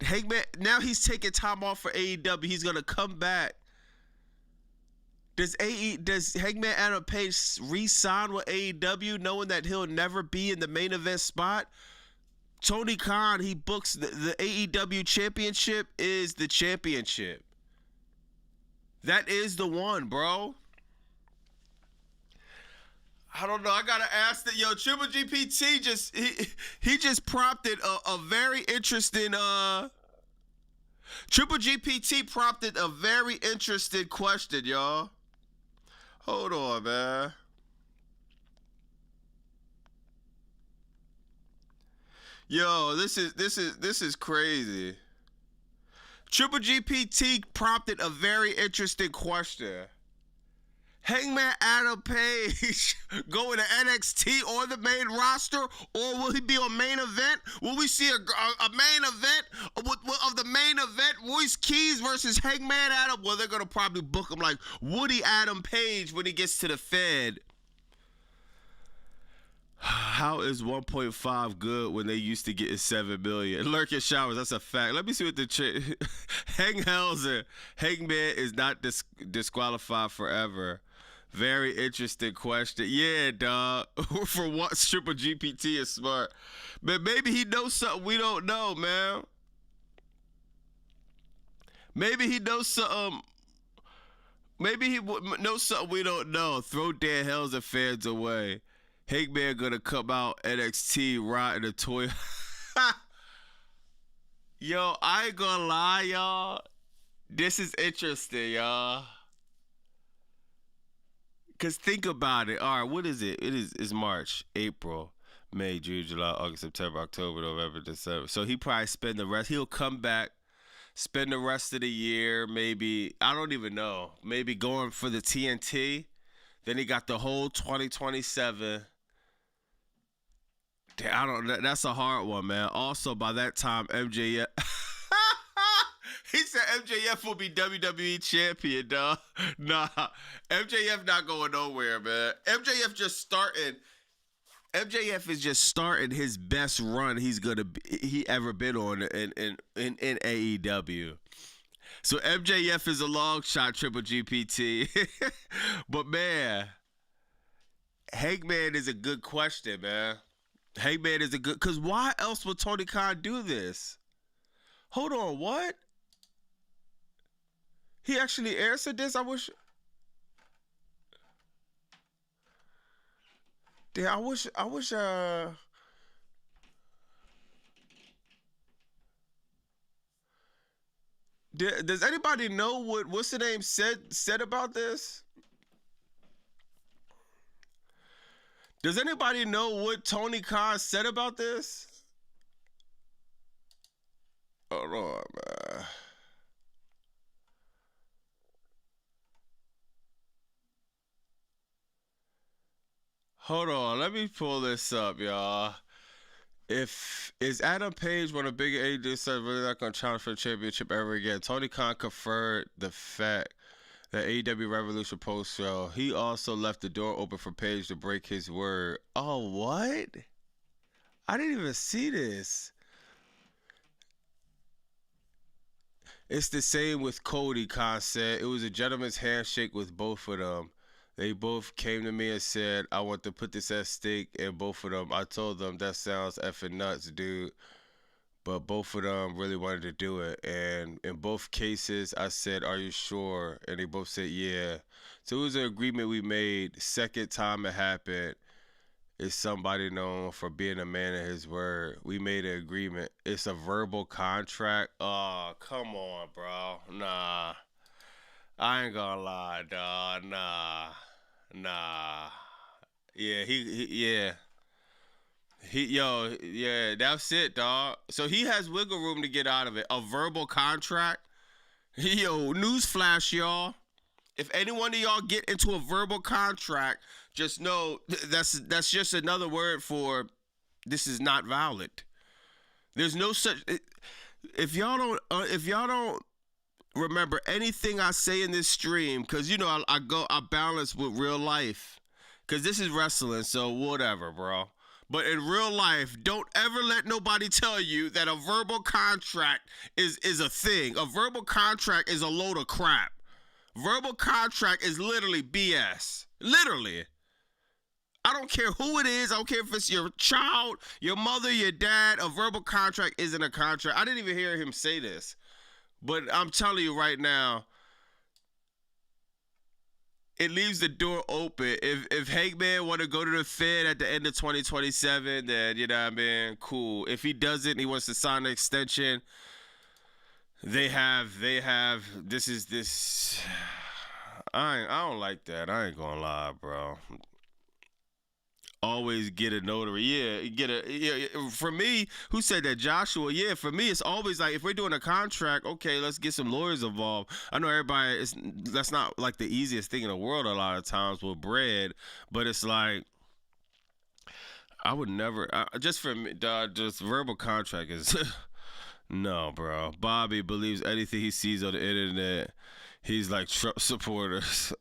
Hangman, now he's taking time off for AEW. He's gonna come back. Does Hangman Adam Page re-sign with AEW, knowing that he'll never be in the main event spot? Tony Khan, he books the AEW championship is the championship. That is the one, bro. I don't know. I gotta ask that. Triple GPT he just prompted a very interesting. Triple GPT prompted a very interesting question, y'all. Hold on, man. Yo, this is crazy. Triple GPT prompted a very interesting question. Hangman Adam Page going to NXT or the main roster, or will he be on main event? Will we see a main event of the main event? Royce Keys versus Hangman Adam. Well, they're gonna probably book him like Woody Adam Page when he gets to the Fed. How is 1.5 good when they used to get 7 million? Lurking showers, that's a fact. Let me see what the Hangman is not disqualified forever. Very interesting question. Yeah, dog. For once, Triple GPT is smart. But maybe he knows something we don't know, man. Maybe he knows something. Maybe he knows something we don't know. Throw Dan Hells and fans away. Hangman gonna come out NXT riding a toy. Yo, I ain't gonna lie, y'all. This is interesting, y'all. Cause think about it. All right, what is it? It's March, April, May, June, July, August, September, October, November, December. So he probably spend the rest. He'll come back, spend the rest of the year. Maybe I don't even know. Maybe going for the TNT. Then he got the whole 2027. I don't. That's a hard one, man. Also, by that time, MJF. He said MJF will be WWE champion, dog. Nah, MJF not going nowhere, man. MJF is just starting his best run he ever been on in AEW. So MJF is a long shot, Triple GPT. But man, Hangman is a good question, man. Hangman is a good, cause why else would Tony Khan do this? Hold on, what? He actually answered this? I wish. Damn, I wish, does anybody know what's the name said about this? Does anybody know what Tony Khan said about this? Hold on, man. Hold on, let me pull this up, y'all. Is Adam Page one of the bigger AEW said really not gonna challenge for the championship ever again? Tony Khan confirmed the fact that AEW Revolution post show. He also left the door open for Page to break his word. Oh, what? I didn't even see this. It's the same with Cody, Khan said. It was a gentleman's handshake with both of them. They both came to me and said, I want to put this at stake, and both of them, I told them, that sounds effing nuts, dude. But both of them really wanted to do it. And in both cases, I said, are you sure? And they both said, yeah. So it was an agreement we made. Second time it happened, is somebody known for being a man of his word. We made an agreement. It's a verbal contract. Oh, come on, bro. Nah. I ain't gonna lie, dog. Nah. Yeah, yeah, that's it, dog. So he has wiggle room to get out of it. A verbal contract. Yo, newsflash, y'all. If any one of y'all get into a verbal contract, just know that's just another word for this is not valid. There's no such. If y'all don't remember anything I say in this stream, because you know I balance with real life, because this is wrestling, so whatever, bro. But in real life, don't ever let nobody tell you that a verbal contract is a thing. A verbal contract is a load of crap. Verbal contract is literally BS. Literally. I don't care who it is. I don't care if it's your child, your mother, your dad. A verbal contract isn't a contract. I didn't even hear him say this. But I'm telling you right now, it leaves the door open. If Hangman want to go to the Fed at the end of 2027, then, you know what I mean, cool. If he doesn't, he wants to sign an extension, They have. This. I don't like that. I ain't gonna lie, bro. Always get a notary. Yeah, yeah. For me, who said that? Joshua. Yeah, for me, it's always like if we're doing a contract, okay, let's get some lawyers involved. I know everybody. That's not like the easiest thing in the world a lot of times with bread, but it's like I would never. Just for me, just verbal contract is no, bro. Bobby believes anything he sees on the internet. He's like Trump supporters.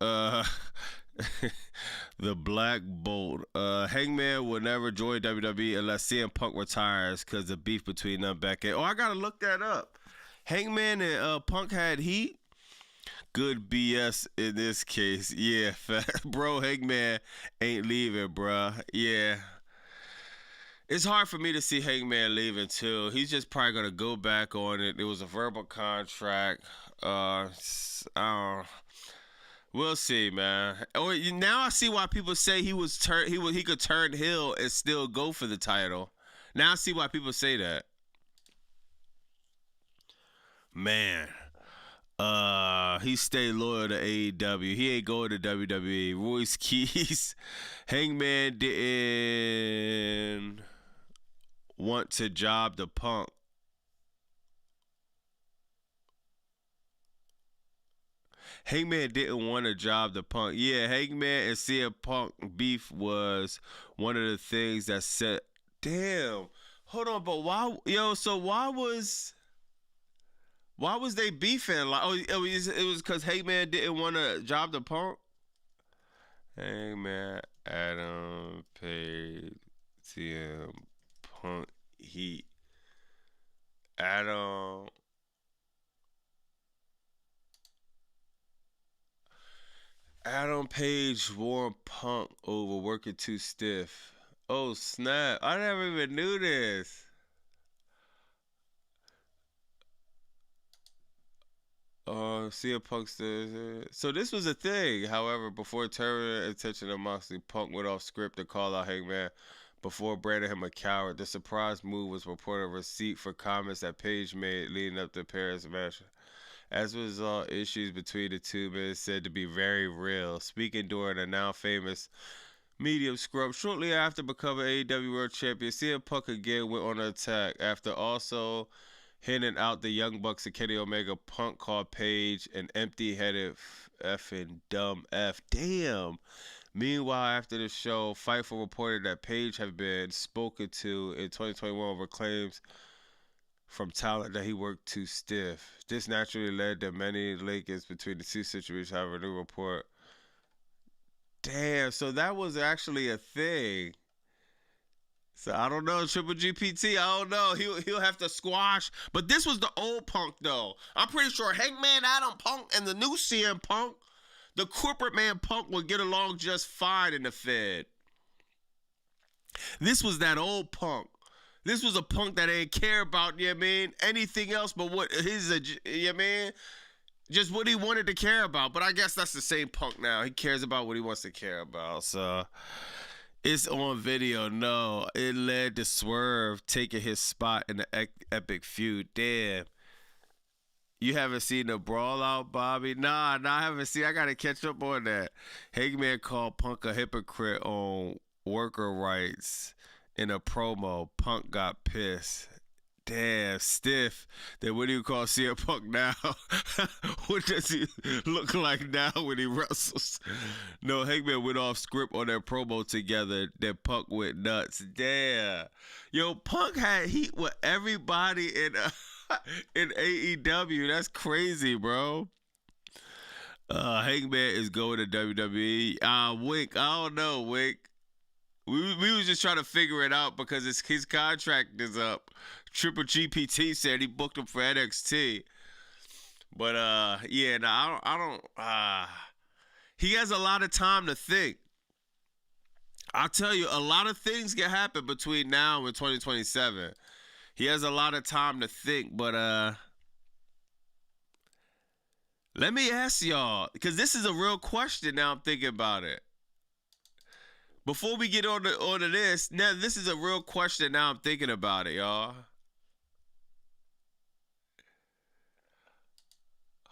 The Black Bolt. Hangman will never join WWE unless CM Punk retires because the beef between them back in. Oh, I gotta look that up. Hangman and Punk had heat. Good BS in this case. Yeah, bro. Hangman ain't leaving, bro. Yeah. It's hard for me to see Hangman leaving too. He's just probably gonna go back on it. It was a verbal contract. I don't. We'll see, man. Or now I see why people say he could turn heel and still go for the title. Now I see why people say that. Man, he stayed loyal to AEW. He ain't going to WWE. Royce Keys, Hangman didn't want to job the Punk. Hangman didn't want to job the Punk. Yeah, Hangman and CM Punk beef was one of the things that said, damn, hold on, but why, so why was they beefing? Like, it was because Hangman didn't want to job the Punk? Hangman, Adam Page, CM Punk, Heat. Adam Page warned Punk over working too stiff. Oh, snap. I never even knew this. CM Punk says. So this was a thing. However, before turning attention to Moxley, Punk went off script to call out Hangman before branding him a coward. The surprise move was reported a receipt for comments that Page made leading up to Paris match. As a result, issues between the two men said to be very real. Speaking during a now famous medium scrub shortly after becoming AEW World Champion, CM Punk again went on an attack. After also handing out the Young Bucks and Kenny Omega, Punk called Page an empty-headed effing dumb F. Damn. Meanwhile, after the show, Fightful reported that Page had been spoken to in 2021 over claims from talent that he worked too stiff. This naturally led to many linkage between the two situations. However, the new report. Damn, so that was actually a thing. So I don't know, Triple GPT. I don't know. He'll have to squash. But this was the old Punk though. I'm pretty sure Hangman Adam Punk and the new CM Punk, the corporate man Punk, would get along just fine in the Fed. This was that old Punk. This was a Punk that ain't care about, you know what I mean, anything else but what his, you know what I mean, just what he wanted to care about. But I guess that's the same Punk now. He cares about what he wants to care about. So it's on video. No, it led to Swerve taking his spot in the epic feud. Damn. You haven't seen the brawl out, Bobby? Nah, I haven't seen. I got to catch up on that. Hangman called Punk a hypocrite on worker rights. In a promo, Punk got pissed. Damn, stiff. Then what do you call CM Punk now? What does he look like now when he wrestles? No, Hangman went off script on their promo together. Then Punk went nuts. Damn. Yo, Punk had heat with everybody in AEW. That's crazy, bro. Hangman is going to WWE. Wink. I don't know, Wink. We was just trying to figure it out because his contract is up. Triple GPT said he booked him for NXT. But yeah, no, I don't. He has a lot of time to think. I'll tell you, a lot of things can happen between now and 2027. He has a lot of time to think, but let me ask y'all, because this is a real question now I'm thinking about it. Before we get on to this, now this is a real question now I'm thinking about it, y'all.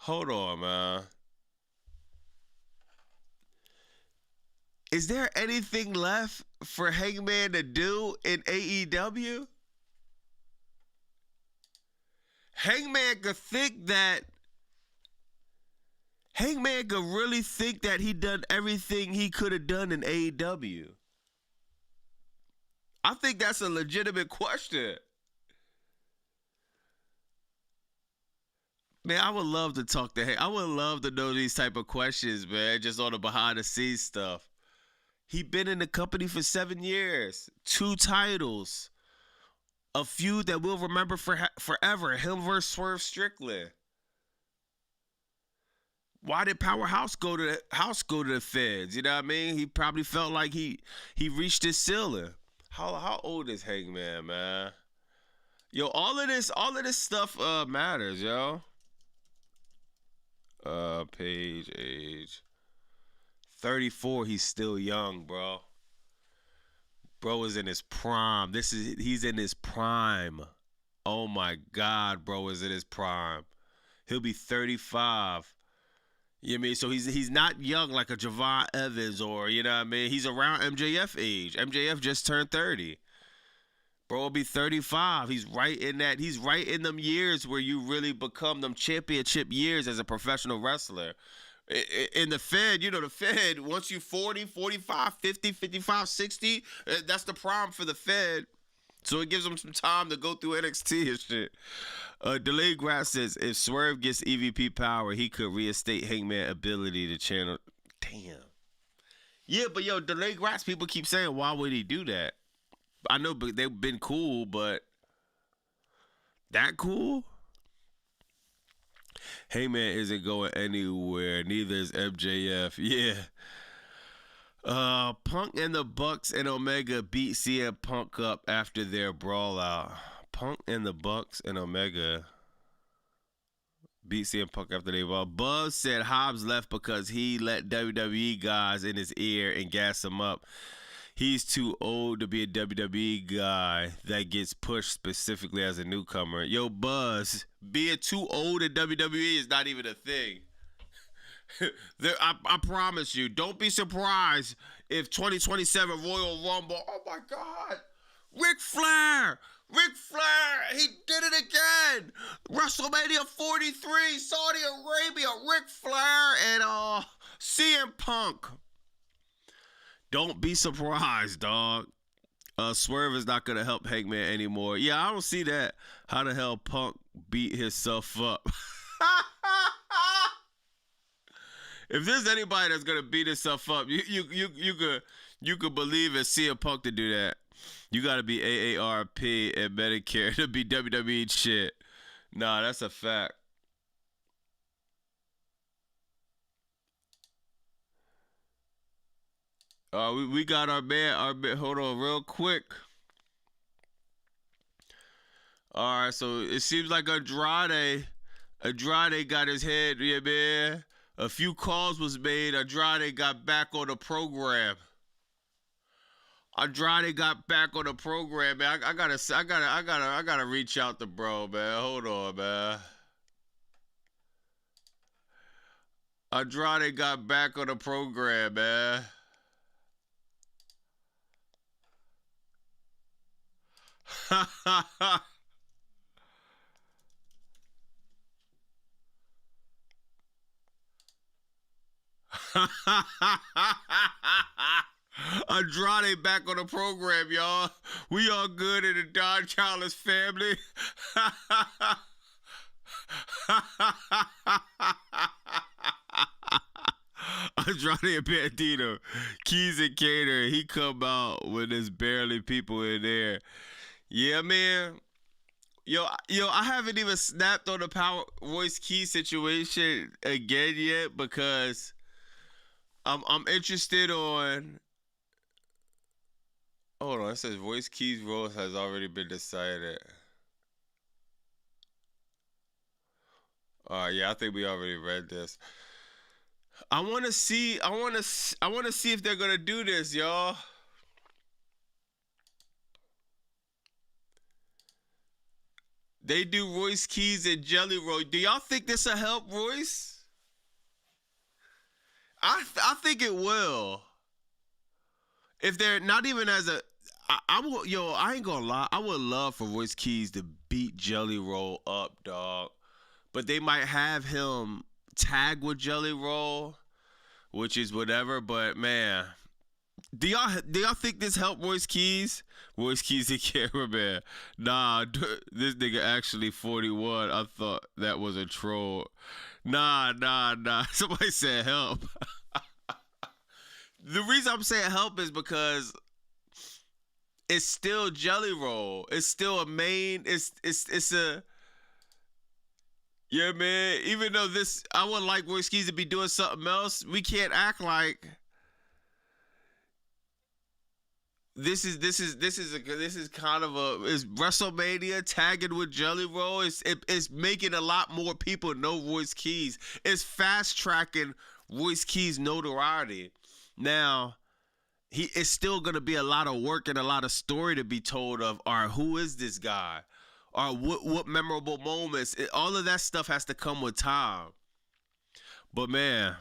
Hold on, man. Is there anything left for Hangman to do in AEW? Hangman could really think that he done everything he could have done in AEW. I think that's a legitimate question. Man, I would love to talk to him. I would love to know these type of questions, man, just on the behind the scenes stuff. He been in the company for 7 years, 2 titles, a feud that we'll remember forever, him versus Swerve Strickland. Why did Powerhouse go to the feds? You know what I mean? He probably felt like he reached his ceiling. How old is Hangman, man? Yo, all of this stuff matters, yo. Page age 34. He's still young, bro. Bro is in his prime. He's in his prime. Oh my God, bro is in his prime. He'll be 35. You know what I mean? So he's not young like a Javon Evans or, you know what I mean? He's around MJF age. MJF just turned 30. Bro will be 35. He's right in them years where you really become them championship years as a professional wrestler. In the Fed, the Fed, once you 40, 45, 50, 55, 60, that's the prime for the Fed. So it gives them some time to go through NXT and shit. Delayed Grass says, if Swerve gets EVP power, he could reinstate Hangman ability to channel. Damn. Yeah, but yo, Delayed Grass, people keep saying, why would he do that? I know they've been cool, but that cool? Hangman isn't going anywhere. Neither is MJF. Yeah. Punk and the Bucks and Omega beat CM Punk up after their brawl out. Punk and the Bucks and Omega beat CM Punk after they brawl. Buzz said Hobbs left because he let WWE guys in his ear and gas him up. He's too old to be a WWE guy that gets pushed specifically as a newcomer. Yo, Buzz, being too old in WWE is not even a thing. I promise you, don't be surprised if 2027 Royal Rumble, oh my God, Ric Flair, he did it again. WrestleMania 43, Saudi Arabia, Ric Flair and CM Punk. Don't be surprised, dog. Swerve is not going to help Hangman anymore. Yeah, I don't see that. How the hell Punk beat himself up? If there's anybody that's going to beat himself up, you could believe it's CM Punk to do that. You got to be AARP and Medicare to be WWE shit. Nah, that's a fact. We got our man, hold on real quick. All right, so it seems like Andrade got his head, yeah, man. A few calls was made. Andrade got back on the program. Man. I gotta reach out to bro, man. Hold on, man. Andrade got back on the program, man. Andrade back on the program, y'all. We all good in the Don Callis family. Andrade and Bandito, Keys and Cater, he come out when there's barely people in there. Yeah, man. Yo, I haven't even snapped on the Royce Keys situation again yet because I'm interested on. Hold on, it says Royce Keys' role has already been decided. Yeah, I think we already read this. I want to see if they're gonna do this, y'all. They do Royce Keys and Jelly Roll. Do y'all think this will help Royce? I think it will. If they're not even as a, I ain't gonna lie. I would love for Royce Keys to beat Jelly Roll up, dog. But they might have him tag with Jelly Roll, which is whatever. But man, do y'all think this helped Royce Keys? Royce Keys the cameraman. Nah, this nigga actually 41. I thought that was a troll. Nah. Somebody said help. The reason I'm saying help is because it's still Jelly Roll. It's still a main. It's a. Yeah, man. Even though I would like Royce Keys to be doing something else, we can't act like this is kind of is WrestleMania tagging with Jelly Roll. It's making a lot more people know Royce Keys. It's fast tracking Royce Keys' notoriety. Now, it's still gonna be a lot of work and a lot of story to be told of. All right, who is this guy? Or what memorable moments? All of that stuff has to come with time. But man,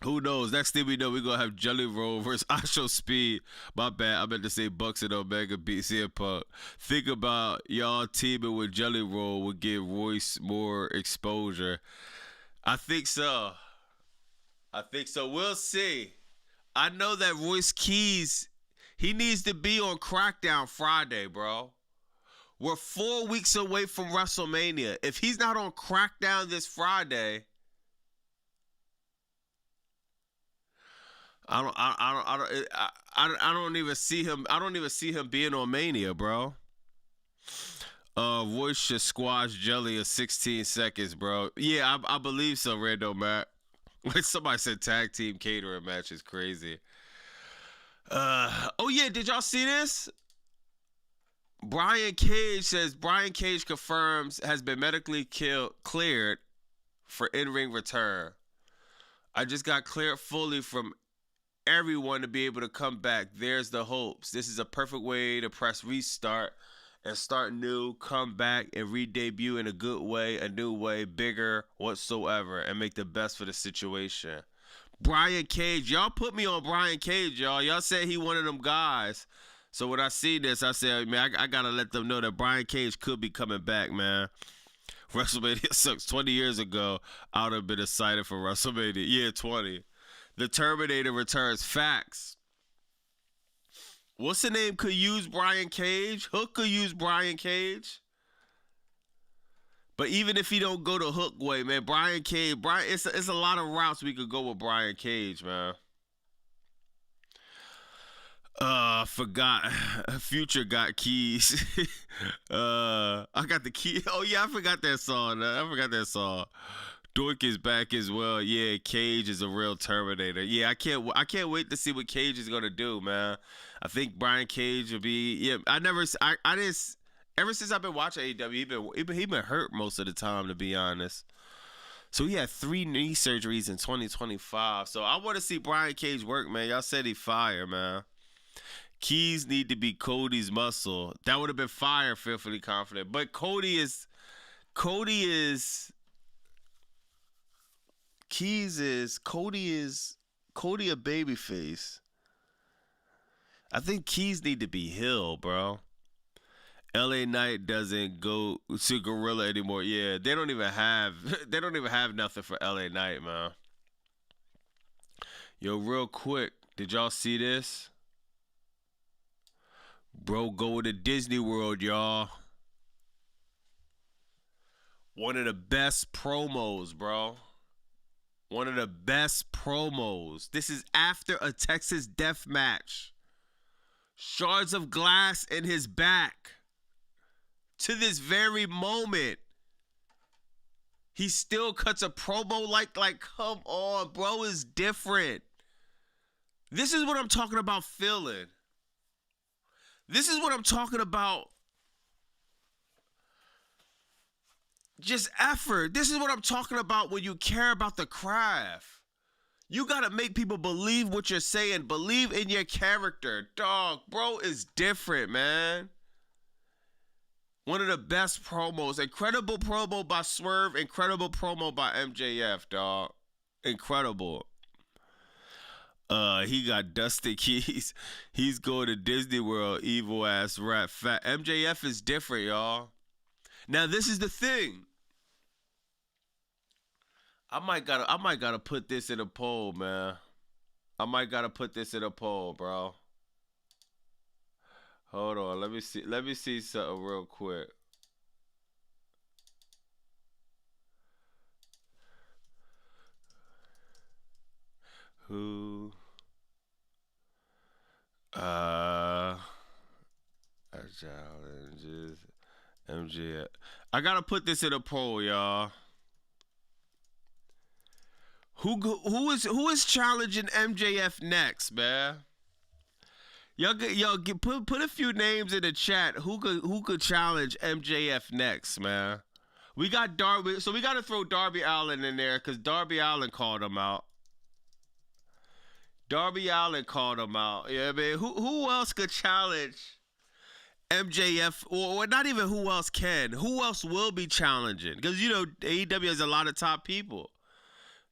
who knows? Next thing we know, we're going to have Jelly Roll versus Asho Speed. My bad. I meant to say Bucks and Omega beat CM Punk. Think about y'all teaming with Jelly Roll would give Royce more exposure. I think so. We'll see. I know that Royce Keys, he needs to be on Crackdown Friday, bro. We're 4 weeks away from WrestleMania. If he's not on Crackdown this Friday, I don't even see him. I don't even see him being on Mania, bro. Royce should squash Jelly in 16 seconds, bro. Yeah, I believe so, Rando Matt. Like somebody said, tag team catering match is crazy. Oh yeah, did y'all see this? Brian Cage says Brian Cage confirms has been medically cleared for in-ring return. I just got cleared fully from everyone to be able to come back. There's the hopes. This is a perfect way to press restart and start new, come back and re-debut in a good way, a new way, bigger, whatsoever, and make the best for the situation. Brian Cage. Y'all put me on Brian Cage, y'all. Y'all said he one of them guys. So when I see this, I said, man, I got to let them know that Brian Cage could be coming back, man. WrestleMania sucks. 20 years ago, I would have been excited for WrestleMania. Yeah, 20. The Terminator returns. Facts. What's the name could use Brian Cage? Hook could use Brian Cage. But even if he don't go the Hook way, man, Brian Cage, it's a lot of routes we could go with Brian Cage, man. Forgot. Future got keys. I got the key. Oh yeah, I forgot that song. Doink is back as well. Yeah, Cage is a real Terminator. Yeah, I can't wait to see what Cage is gonna do, man. I think Brian Cage will be. Yeah, I didn't. Ever since I've been watching AEW, he been hurt most of the time, to be honest. So he had 3 knee surgeries in 2025. So I want to see Brian Cage work, man. Y'all said he fire, man. Keys need to be Cody's muscle. That would have been fire, fearfully confident. But Cody a babyface. I think Keys need to be heel, bro. LA Knight doesn't go to Gorilla anymore. Yeah, they don't even have nothing for LA Knight, man. Yo, real quick, did y'all see this? Bro, go to Disney World, y'all. One of the best promos, bro. One of the best promos. This is after a Texas death match. Shards of glass in his back. To this very moment, he still cuts a promo like come on, bro, is different. This is what I'm talking about feeling. This is what I'm talking about. Just effort. This is what I'm talking about when you care about the craft. You got to make people believe what you're saying. Believe in your character. Dog, bro is different, man. One of the best promos. Incredible promo by Swerve. Incredible promo by MJF, dog. Incredible. He got Dusty Keys. He's going to Disney World. Evil ass rat fat. MJF is different, y'all. Now this is the thing. I might gotta put this in a poll, man. I might gotta put this in a poll, bro. Hold on, let me see something real quick. Who? Challenges MJF. I gotta put this in a poll, y'all. Who is challenging MJF next, man? Y'all put a few names in the chat. Who could challenge MJF next, man? We got Darby, so we got to throw Darby Allin in there because Darby Allin called him out. Darby Allin called him out. Yeah, man. Who else could challenge MJF? Or not even who else can? Who else will be challenging? Because you know AEW has a lot of top people.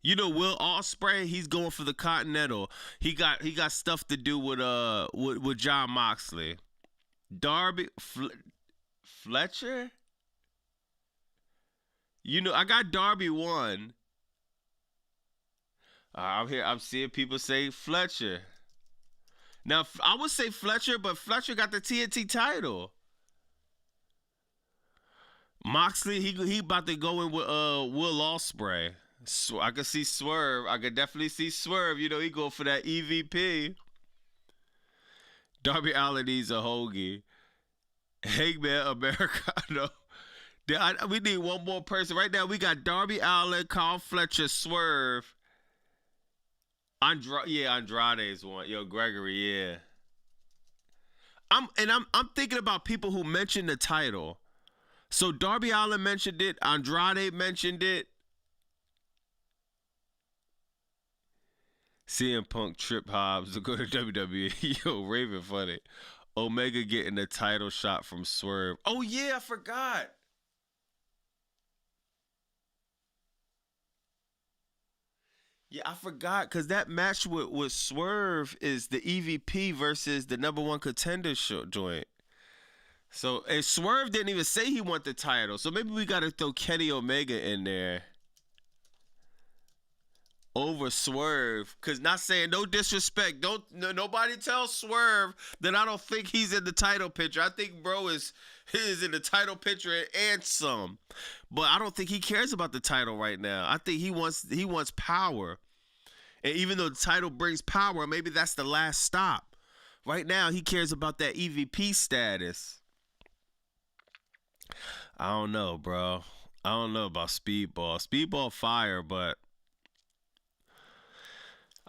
You know, Will Ospreay, he's going for the Continental. He got stuff to do with John Moxley. Darby Fletcher? You know, I got Darby 1. I'm seeing people say Fletcher. Now, I would say Fletcher, but Fletcher got the TNT title. Moxley, he about to go in with Will Ospreay. I could see Swerve. I could definitely see Swerve. You know, he go for that EVP. Darby Allin needs a hoagie. Hangman Americano. We need one more person. Right now, we got Darby Allin, Carl Fletcher, Swerve. Andrade's one. Yo, Gregory, yeah. I'm thinking about people who mentioned the title. So Darby Allin mentioned it. Andrade mentioned it. CM Punk trip Hobbs to go to WWE. Yo, Raven funny. Omega getting a title shot from Swerve. Oh yeah, I forgot. Yeah, I forgot because that match with Swerve is the EVP versus the #1 contender joint. So, and Swerve didn't even say he want the title. So maybe we got to throw Kenny Omega in there over Swerve. Because not saying no disrespect. Nobody tell Swerve that I don't think he's in the title picture. I think bro is in the title picture and some. But I don't think he cares about the title right now. I think he wants power. And even though the title brings power, maybe that's the last stop. Right now, he cares about that EVP status. I don't know, bro. I don't know about Speedball. Speedball fire, but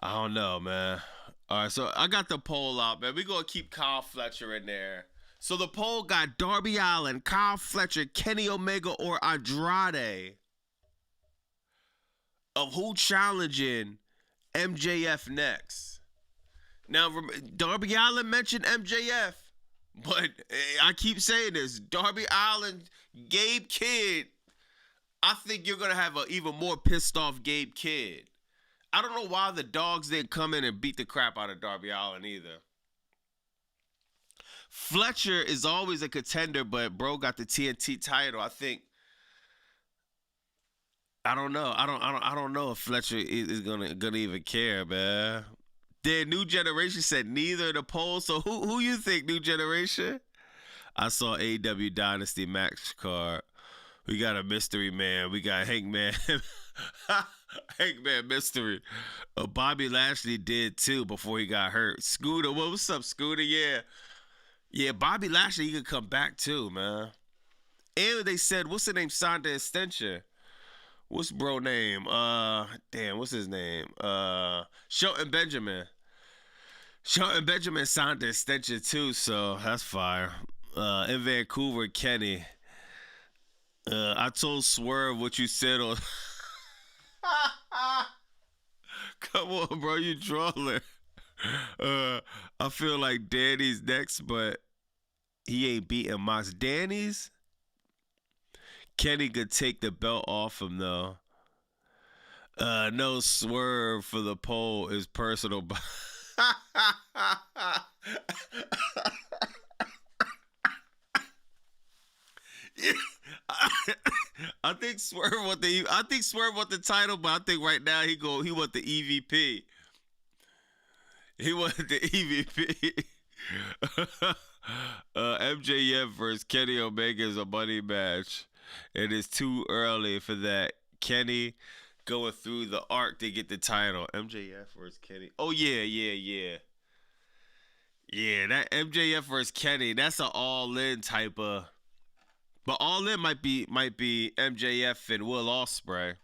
I don't know, man. All right, so I got the poll out, man. We're going to keep Kyle Fletcher in there. So the poll got Darby Allin, Kyle Fletcher, Kenny Omega, or Andrade of who challenging MJF next. Now, Darby Allin mentioned MJF, but I keep saying this. Darby Allin, Gabe Kidd, I think you're going to have an even more pissed off Gabe Kidd. I don't know why the dogs didn't come in and beat the crap out of Darby Allin either. Fletcher is always a contender, but bro got the TNT title. I think. I don't know. I don't know if Fletcher is gonna even care, man. Then New Generation said neither of the polls. So who you think, New Generation? I saw AEW Dynasty match card. We got a mystery man. We got Hangman. Hangman mystery. Bobby Lashley did too before he got hurt. Scooter, what's up, Scooter? Yeah, Bobby Lashley, he could come back too, man. And they said, what's the name? Sonda Extension. What's bro name? What's his name? Shelton Benjamin. Shelton Benjamin signed the extension too, so that's fire. In Vancouver, Kenny. I told Swerve what you said on. Come on, bro, you trolling. I feel like Danny's next, but he ain't beating Mox. Danny's? Kenny could take the belt off him though. No Swerve for the poll is personal. I think Swerve want the title, but I think right now he want the EVP. He wanted the EVP. MJF versus Kenny Omega is a money match. It is too early for that. Kenny going through the arc to get the title. MJF versus Kenny. Oh yeah. Yeah, that MJF versus Kenny, that's an all-in type of. But all-in might be MJF and Will Ospreay.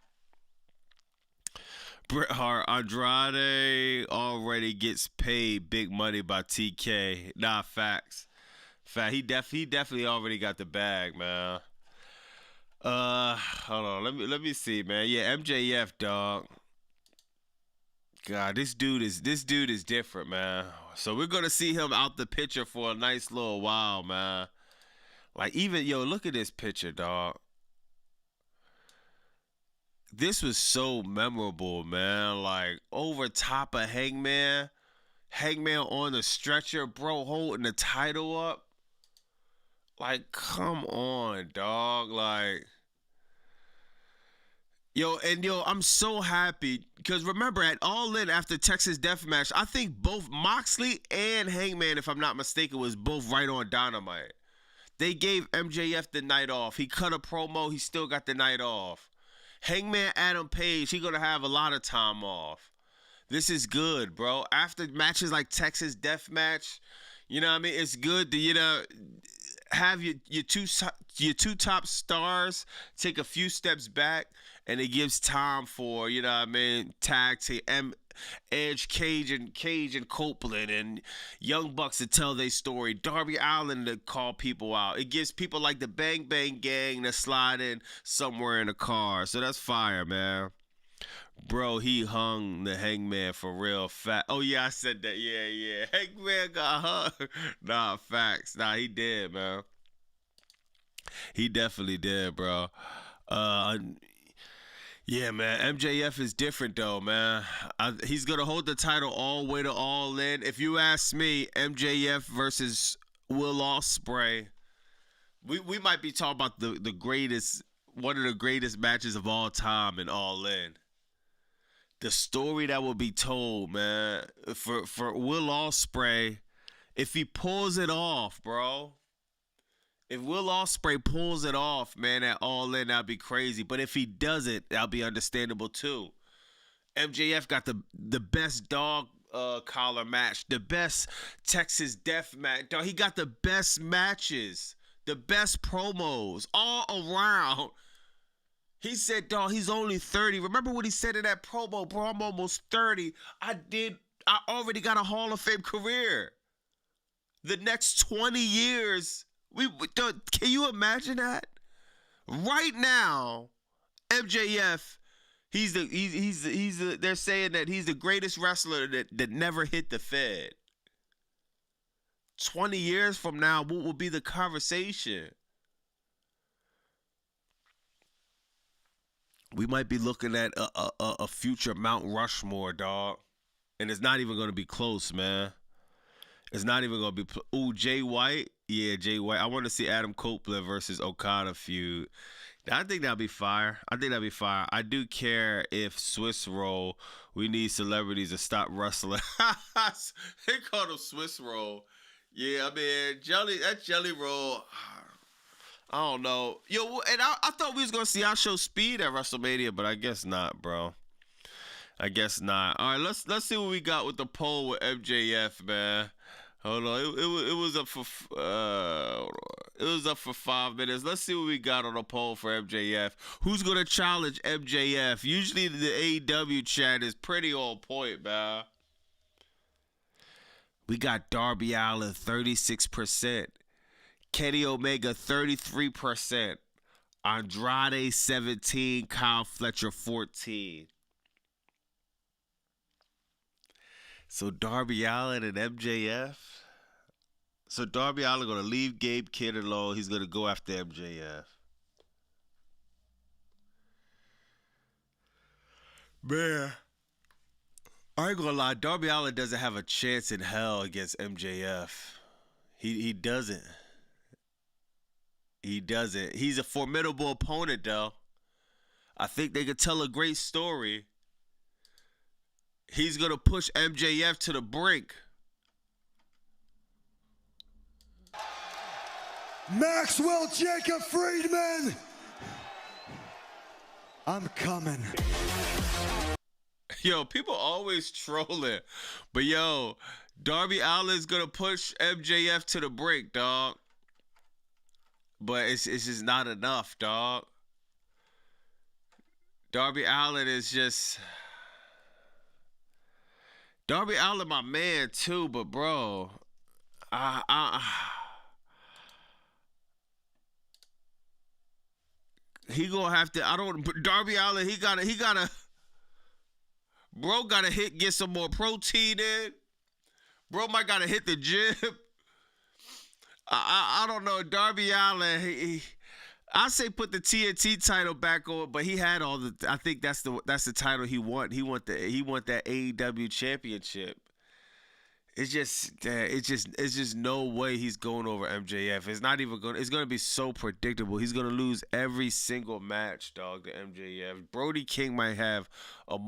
Bret Hart, Andrade already gets paid big money by TK. Nah, facts. He definitely already got the bag, man. Hold on, let me see, man. Yeah, MJF, dog. God, this dude is different, man. So we're gonna see him out the picture for a nice little while, man. Like, even, look at this picture, dog. This was so memorable, man. Like, over top of Hangman on the stretcher, bro, holding the title up. Like, come on, dog. Like, I'm so happy because remember at All In after Texas Deathmatch, I think both Moxley and Hangman, if I'm not mistaken, was both right on Dynamite. They gave MJF the night off. He cut a promo. He still got the night off. Hangman Adam Page, he gonna have a lot of time off. This is good, bro. After matches like Texas Deathmatch, you know what I mean? It's good to, have your two top stars take a few steps back, and it gives time for, tag team Edge, Cage and Copeland and Young Bucks to tell their story. Darby Allin to call people out. It gives people like the Bang Bang Gang to slide in somewhere in a car. So that's fire, man. Bro, he hung the Hangman for real fat. Oh yeah, I said that. Yeah. Hangman got hung. Nah, facts. Nah, he did, man. He definitely did, bro. Yeah, man. MJF is different though, man. He's gonna hold the title all the way to All In. If you ask me, MJF versus Will Ospreay, we might be talking about the greatest, one of the greatest matches of all time in All In. The story that will be told, man, for Will Ospreay, if he pulls it off, bro. If Will Ospreay pulls it off, man, at All In, that'd be crazy. But if he doesn't, that'll be understandable too. MJF got the best dog collar match, the best Texas Death match. Dog, he got the best matches, the best promos all around. He said, dog, he's only 30. Remember what he said in that promo, bro? I'm almost 30. I already got a Hall of Fame career. The next 20 years. Can you imagine that? Right now, MJF, they're saying that he's the greatest wrestler that never hit the Fed. 20 years from now, what will be the conversation? We might be looking at a future Mount Rushmore, dog. And it's not even going to be close, man. It's not even going to be... Ooh, Jay White? Yeah, Jay White. I want to see Adam Copeland versus Okada feud. I think that'll be fire. I do care if Swiss Roll, we need celebrities to stop wrestling. They call him Swiss Roll. Yeah, I mean, that Jelly Roll... I don't know. And I thought we was going to see our show Speed at WrestleMania, but I guess not, bro. I guess not. All right, let's see what we got with the poll with MJF, man. Hold on, it was up for 5 minutes. Let's see what we got on the poll for MJF. Who's gonna challenge MJF? Usually the AEW chat is pretty on point, man. We got Darby Allin 36%, Kenny Omega 33%, Andrade 17%, Kyle Fletcher 14%. So Darby Allin and MJF. So Darby Allin gonna leave Gabe Kidd alone. He's gonna go after MJF. Man, I ain't gonna lie. Darby Allin doesn't have a chance in hell against MJF. He doesn't. He doesn't. He's a formidable opponent, though. I think they could tell a great story. He's gonna push MJF to the brink. Maxwell Jacob Friedman, I'm coming. Yo, people always trolling, but yo, Darby Allin's gonna push MJF to the brink, dog. But it's just not enough, dog. Darby Allin is just Darby Allin, my man too, but bro, he gonna have to. I don't. Darby Allin, he gotta. Bro, gotta get some more protein in. Bro might gotta hit the gym. I don't know. Darby Allin, I say put the TNT title back on, but he had all the. I think that's the title he want. He want that AEW championship. It's just no way he's going over MJF. It's not even going. It's going to be so predictable. He's going to lose every single match, dog, to MJF. Brody King might have a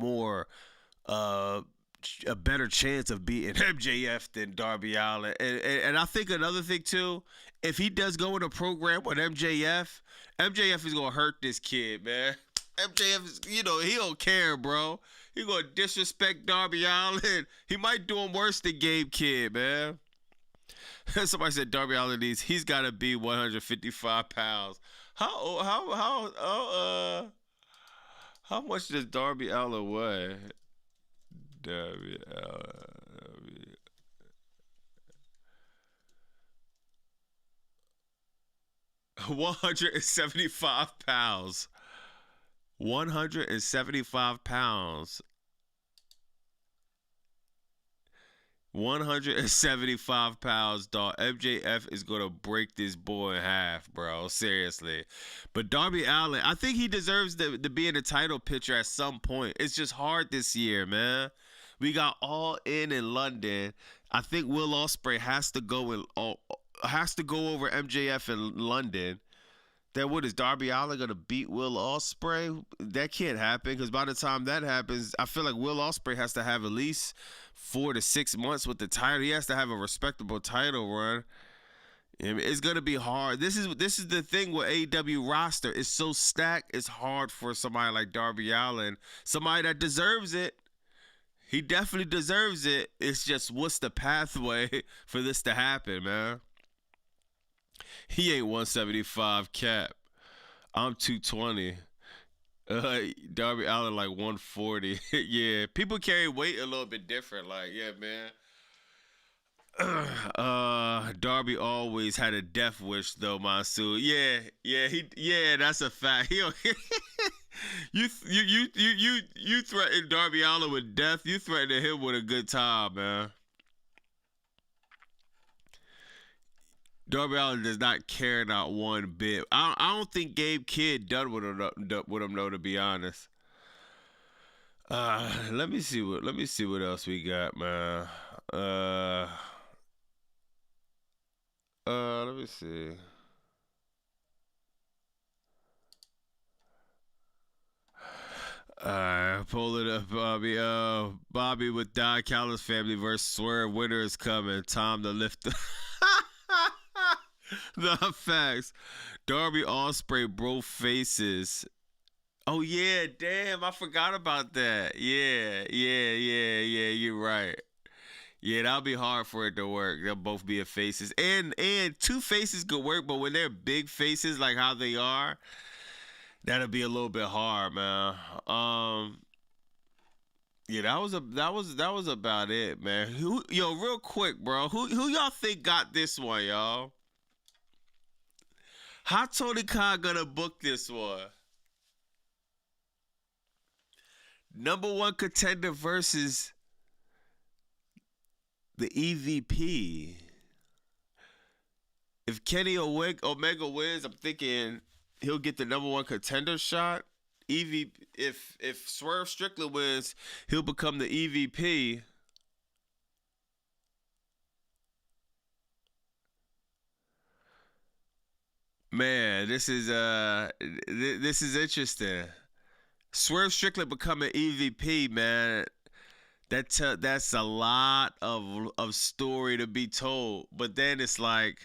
better chance of beating MJF than Darby Allin. And I think another thing too, if he does go in a program with MJF is going to hurt this kid, man. MJF is, he don't care, bro. He gonna disrespect Darby Allin. He might do him worse than Gabe Kidd, man. Somebody said Darby Allin he's gotta be 155 pounds. How much does Darby Allin weigh? Darby Allin. 175 pounds. 175 pounds. 175 pounds, dog. MJF is going to break this boy in half, bro. Seriously. But Darby Allin, I think he deserves to be in the title picture at some point. It's just hard this year, man. We got All In London. I think Will Ospreay has to go over MJF in London. Then what is Darby Allin going to beat Will Ospreay? That can't happen, because by the time that happens, I feel like Will Ospreay has to have at least 4 to 6 months with the title. He has to have a respectable title run. It's going to be hard. This is the thing with AEW roster. It's so stacked, it's hard for somebody like Darby Allin, somebody that deserves it. He definitely deserves it. It's just, what's the pathway for this to happen, man? He ain't 175 cap. I'm 220. Darby Allin like 140. Yeah, people carry weight a little bit different. Like, yeah, man. Darby always had a death wish though, Masu. Yeah, that's a fact. You threatened Darby Allin with death. You threatened him with a good time, man. Darby Allin does not care not one bit. I don't think Gabe Kidd done with him though, to be honest. Let me see what else we got, man. Let me see. Pull it up, Bobby. Bobby with Callis family versus Swerve. Winner is coming. Time to lift the facts. Darby Ospreay bro faces. Oh yeah, damn, I forgot about that. Yeah, you're right. Yeah, that'll be hard for it to work. They'll both be a faces. And two faces could work, but when they're big faces like how they are, that'll be a little bit hard, man. Yeah, that was about it, man. Real quick, bro. Who y'all think got this one, y'all? How Tony Khan gonna book this one? Number one contender versus the EVP. If Kenny Omega wins, I'm thinking he'll get the number one contender shot. if Swerve Strickland wins, he'll become the EVP. Man, this is interesting. Swerve Strickland becoming EVP, man. That's a lot of story to be told. But then it's like,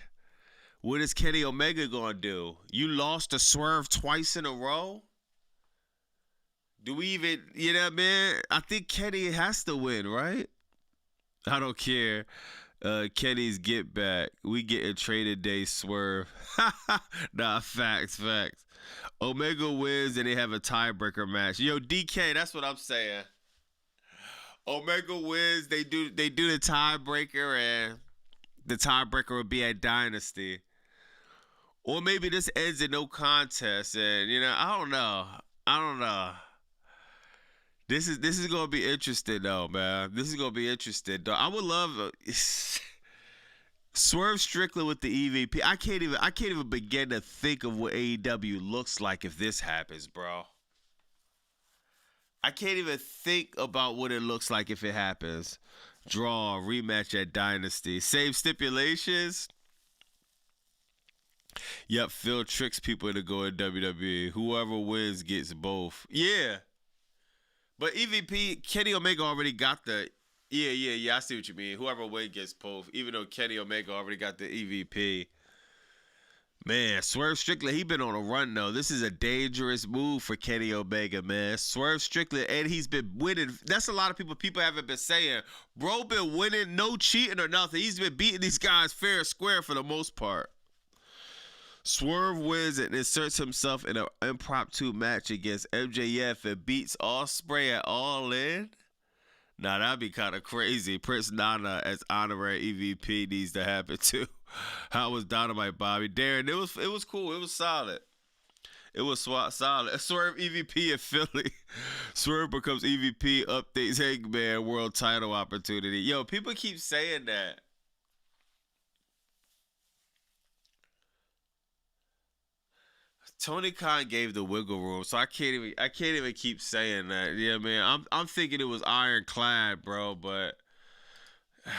what is Kenny Omega gonna do? You lost to Swerve twice in a row? Do we even, you know what I mean? I think Kenny has to win, right? I don't care. Kenny's get back. We getting traded day Swerve. Nah, facts. Omega wins and they have a tiebreaker match. Yo, DK, that's what I'm saying. Omega wins, they do the tiebreaker, and the tiebreaker will be at Dynasty. Or maybe this ends in no contest, and I don't know. This is gonna be interesting though, man. This is gonna be interesting though. I would love Swerve Strickland with the EVP. I can't even begin to think of what AEW looks like if this happens, bro. I can't even think about what it looks like if it happens. Draw, rematch at Dynasty. Same stipulations. Yep, Phil tricks people into going WWE. Whoever wins gets both. Yeah. But EVP, Kenny Omega already got the... Yeah, I see what you mean. Whoever wins gets both. Even though Kenny Omega already got the EVP. Man, Swerve Strickland, he been on a run, though. This is a dangerous move for Kenny Omega, man. Swerve Strickland, and he's been winning. That's a lot of people haven't been saying. Bro been winning, no cheating or nothing. He's been beating these guys fair and square for the most part. Swerve wins and inserts himself in an impromptu match against MJF and beats Ospreay at All In. Nah, that'd be kind of crazy. Prince Nana as honorary EVP needs to happen too. How was Dynamite, Bobby? Darren, it was cool. It was solid. It was solid. Swerve EVP in Philly. Swerve becomes EVP, updates Hangman world title opportunity. Yo, people keep saying that. Tony Khan gave the wiggle room, so I can't even keep saying that. Yeah, man. I'm thinking it was ironclad, bro, but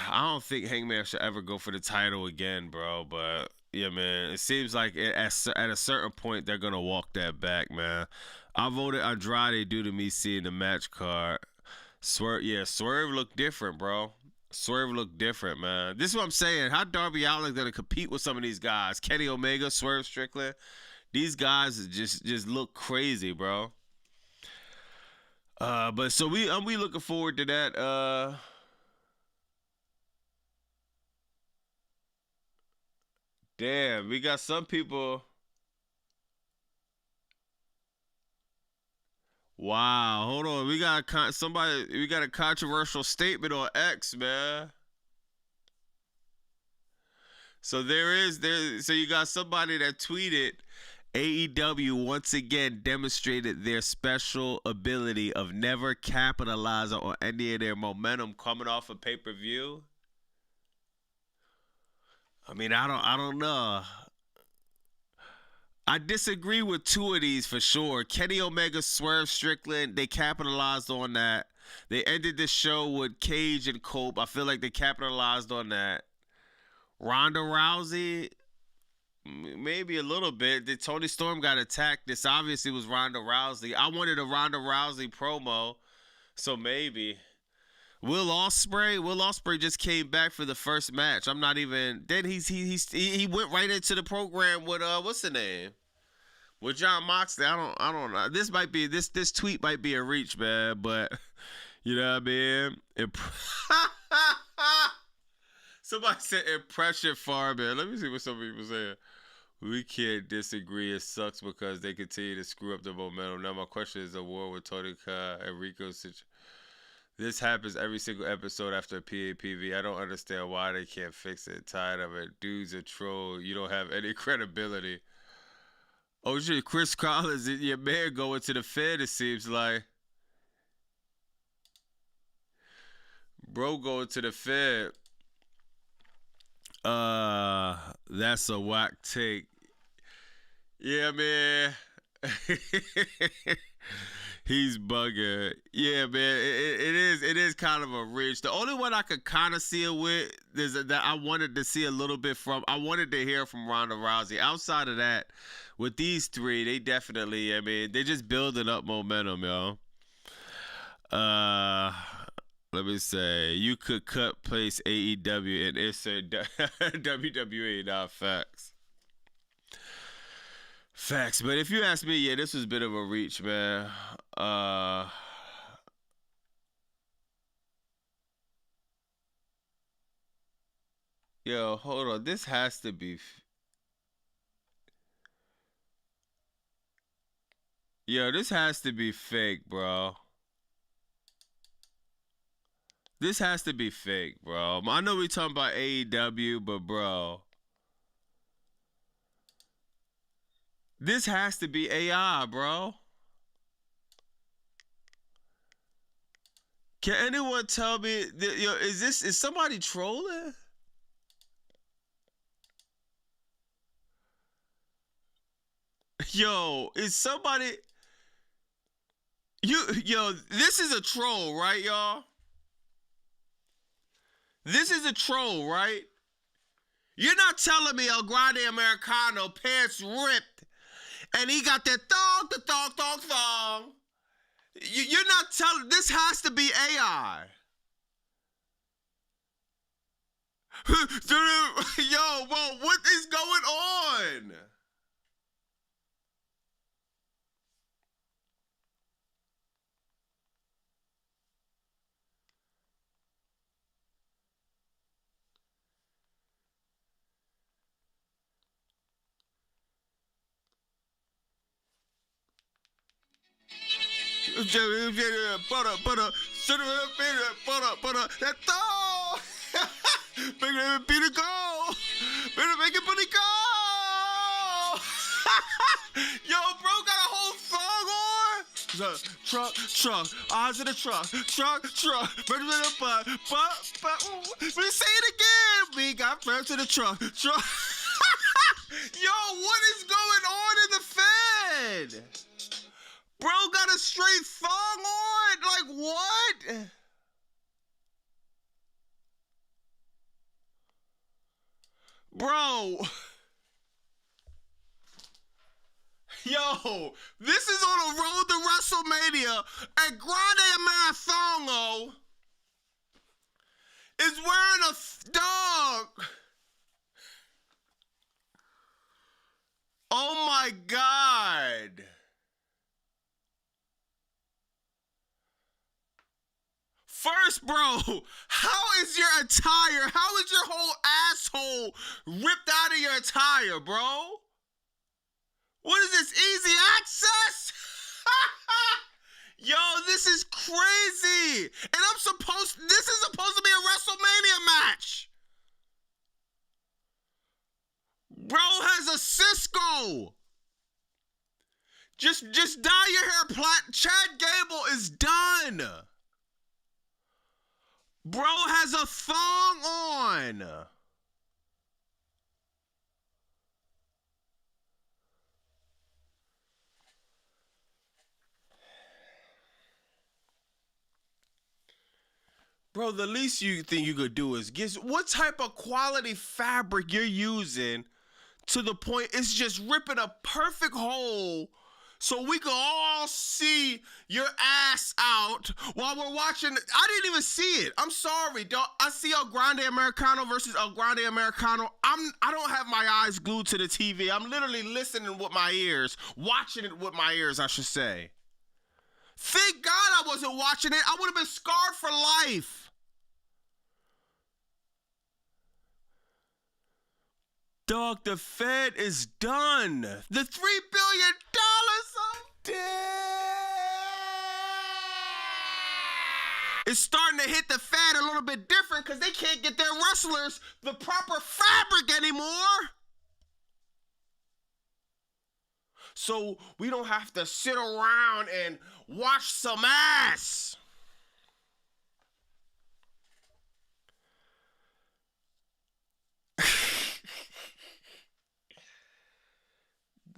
I don't think Hangman should ever go for the title again, bro. But yeah, man, it seems like at a certain point they're gonna walk that back, man. I voted Andrade due to me seeing the match card. Swerve looked different, bro. Swerve looked different, man. This is what I'm saying. How Darby Allin gonna compete with some of these guys? Kenny Omega, Swerve Strickland. These guys just look crazy, bro. But so we looking forward to that. Damn, we got some people. Wow, hold on. We got a controversial statement on X, man. So so you got somebody that tweeted, AEW once again demonstrated their special ability of never capitalizing on any of their momentum coming off a pay-per-view. I mean, I don't know. I disagree with two of these for sure. Kenny Omega, Swerve Strickland, they capitalized on that. They ended the show with Cage and Cope. I feel like they capitalized on that. Ronda Rousey, maybe a little bit. The Toni Storm got attacked. This obviously was Ronda Rousey. I wanted a Ronda Rousey promo, so maybe. Will Ospreay just came back for the first match. I'm not even. Then he went right into the program with what's the name? With John Moxley. I don't know. This tweet might be a reach, man. But you know what I mean. Somebody said impression farming. Let me see what some people saying. We can't disagree. It sucks because they continue to screw up the momentum. Now my question is, a war with Tony Khan and Rico situation. This happens every single episode after a PAPV. I don't understand why they can't fix it. Tired of it. Dude's a troll. You don't have any credibility. Oh shit, Chris Collins, your man going to the Fed, it seems like. Bro going to the Fed. That's a whack take. Yeah, man. He's bugging. Yeah, man. It is kind of a reach. The only one I could kind of see it with is that I wanted to see a little bit from. I wanted to hear from Ronda Rousey. Outside of that, with these three, they definitely. I mean, they're just building up momentum, yo. Let me say, you could cut place AEW and insert WWE. Not facts. Facts, but if you ask me, yeah, this was a bit of a reach, man. Yo, hold on. This has to be. Yo, this has to be fake, bro. This has to be fake, bro. I know we talking about AEW, but bro. This has to be AI, bro. Can anyone tell me, yo, is somebody trolling? Yo, is somebody, yo, this is a troll, right, y'all? This is a troll, right? You're not telling me El Grande Americano pants ripped and he got that thong. You're not telling, this has to be AI. Yo, well, what is going on? Butter, that thong. Better go. Better make it pretty go. Yo, bro, got a whole thong on. Truck. Eyes in the truck. But. We say it again. We got first in the truck. Yo, what is going on in the Fed? Bro got a straight thong on? Like, what? Bro. Yo, this is on the road to WrestleMania, and Grande Marathongo is wearing a dog. Oh my God. First, bro, how is your attire, how is your whole asshole ripped out of your attire, bro? What is this, easy access? Yo, this is crazy. And this is supposed to be a WrestleMania match. Bro has a Cisco. Just dye your hair platinum. Chad Gable is done. Bro has a thong on. Bro, the least thing you could do is guess what type of quality fabric you're using to the point it's just ripping a perfect hole so we can all see your ass out while we're watching. I didn't even see it. I'm sorry, dog. I see El Grande Americano versus El Grande Americano. I don't have my eyes glued to the TV. I'm literally listening with my ears, watching it with my ears, I should say. Thank God I wasn't watching it. I would have been scarred for life. Dog, the Fed is done. The $3 billion I'm dead. It's starting to hit the Fed a little bit different because they can't get their wrestlers the proper fabric anymore. So we don't have to sit around and watch some ass.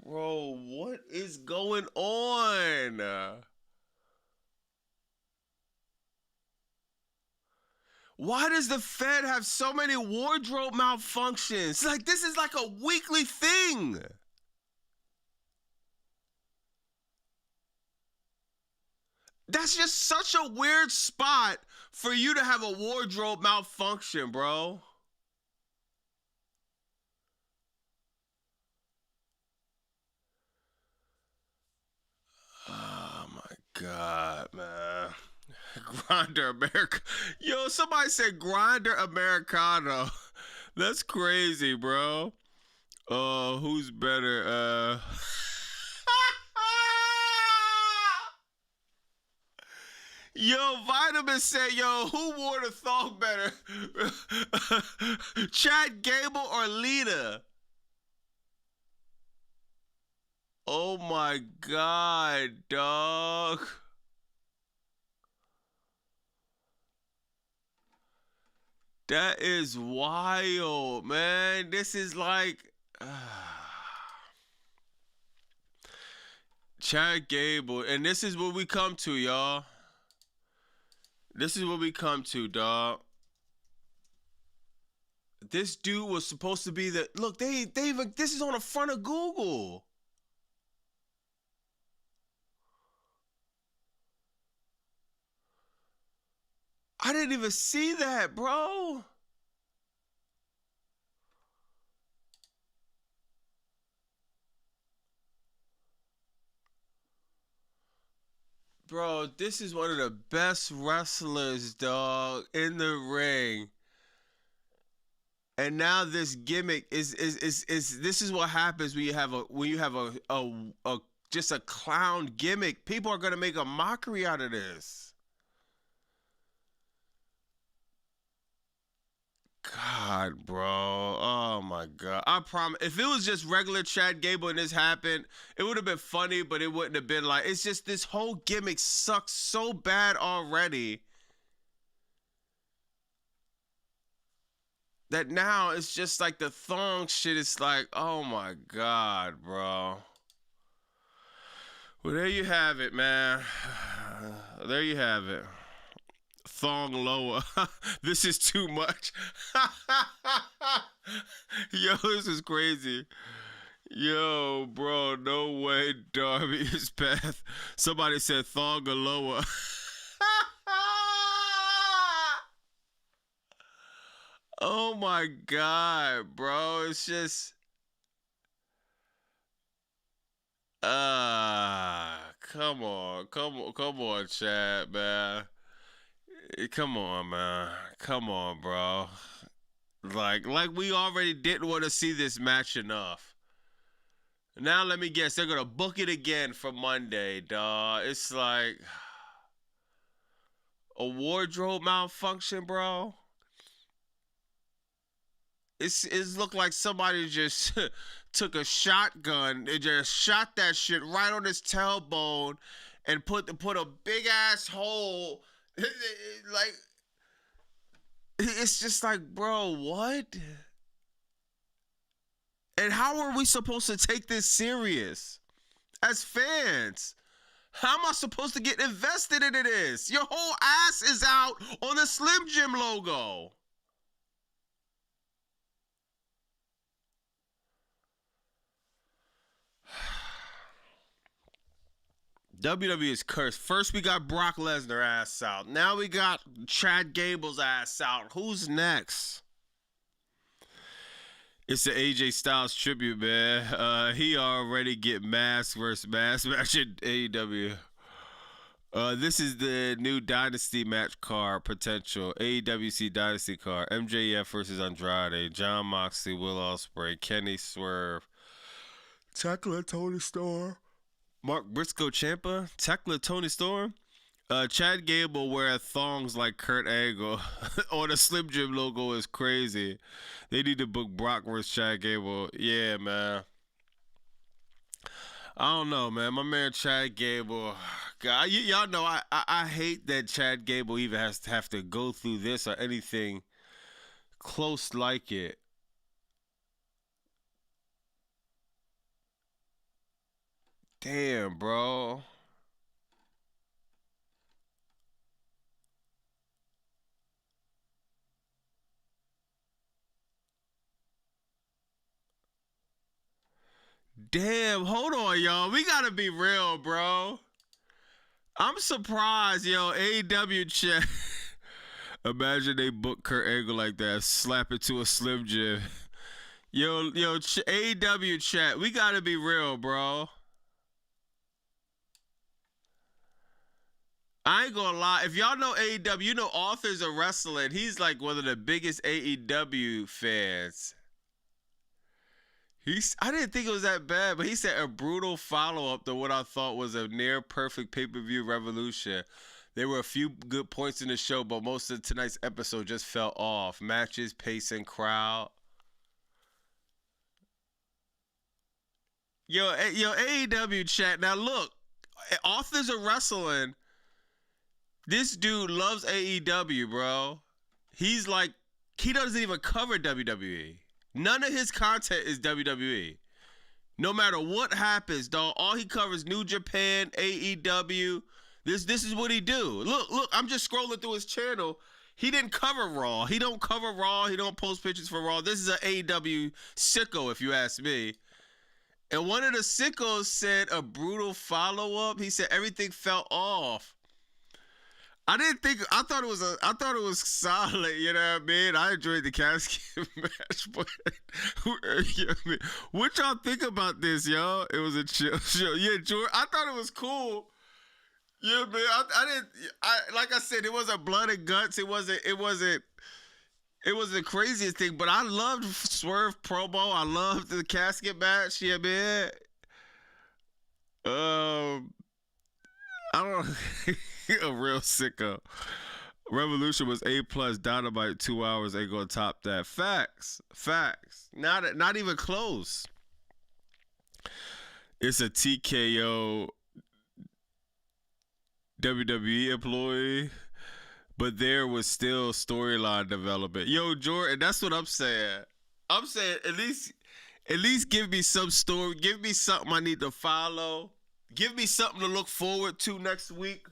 Bro, what is going on? Why does the Fed have so many wardrobe malfunctions? Like, this is like a weekly thing. That's just such a weird spot for you to have a wardrobe malfunction, bro. Oh my God, man. Grinder America. Yo, somebody said Grinder Americano. That's crazy, bro. Who's better? Yo, Vitamin said, yo, who wore the thong better? Chad Gable or Lita? Oh my God, dog. That is wild, man. This is like Chad Gable, and this is what we come to, y'all. This is what we come to, dog. This dude was supposed to be the look. They even this is on the front of Google. I didn't even see that, bro. Bro, this is one of the best wrestlers, dog, in the ring. And now this gimmick is this is what happens when you have a just a clown gimmick. People are gonna make a mockery out of this. God, bro. Oh my God. I promise. If it was just regular Chad Gable and this happened, it would have been funny, but it wouldn't have been like. It's just this whole gimmick sucks so bad already that now it's just like the thong shit. It's like, oh my God, bro. Well, there you have it, man. There you have it. Thong lower. This is too much. Yo, this is crazy. Yo, bro, no way Darby is path. Somebody said thong or lower. Oh my God, bro. It's just come on, Chad, man. Come on, man. Come on, bro. Like we already didn't want to see this match enough. Now let me guess, they're gonna book it again for Monday, dawg. It's like a wardrobe malfunction, bro. It's looked like somebody just took a shotgun and just shot that shit right on his tailbone and put a big ass hole. Like, it's just like, bro, what? And how are we supposed to take this serious as fans? How am I supposed to get invested into this? Your whole ass is out on the Slim Jim logo. WWE is cursed. First we got Brock Lesnar ass out. Now we got Chad Gable's ass out. Who's next? It's the AJ Styles tribute, man. He already get mask versus mask match in AEW. This is the new Dynasty match card potential. AEWC Dynasty card. MJF versus Andrade. John Moxley, Will Ospreay, Kenny Swerve. Tekla Toni Storm. Mark Briscoe Ciampa, Tekla Toni Storm, Chad Gable wear thongs like Kurt Angle on the Slim Jim logo is crazy. They need to book Brock versus Chad Gable. Yeah, man. I don't know, man. My man Chad Gable. God, y'all know I hate that Chad Gable even has to have to go through this or anything close like it. Damn, bro. damn. Hold on, y'all. We gotta be real, bro. I'm surprised, yo. AEW chat. Imagine they book Kurt Angle like that. Slap it to a Slim Jim. Yo, AEW chat. We gotta be real, bro. I ain't gonna lie. If y'all know AEW, you know Authors of Wrestling. He's like one of the biggest AEW fans. I didn't think it was that bad, but he said a brutal follow-up to what I thought was a near-perfect pay-per-view Revolution. There were a few good points in the show, but most of tonight's episode just fell off. Matches, pace, and crowd. Yo, AEW chat. Now look, Authors of Wrestling. This dude loves AEW, bro. He's like, he doesn't even cover WWE. None of his content is WWE. No matter what happens, dog, all he covers New Japan, AEW. This is what he do. Look, I'm just scrolling through his channel. He didn't cover Raw. He don't cover Raw. He don't post pictures for Raw. This is an AEW sicko, if you ask me. And one of the sickos said a brutal follow-up. He said everything fell off. I thought it was solid, you know what I mean? I enjoyed the casket match, but you know what I mean? What y'all think about this, y'all? It was a chill show. Yeah, George, I thought it was cool. Yeah, man. Like I said, it wasn't blood and guts. It wasn't the craziest thing, but I loved Swerve promo. I loved the casket match. Yeah, man. I don't know. A real sicko. Revolution was A+. Dynamite 2 hours ain't gonna top that. Facts. Not even close. It's a TKO WWE employee, but there was still storyline development. Yo, Jordan, that's what I'm saying. I'm saying at least give me some story. Give me something I need to follow. Give me something to look forward to next week.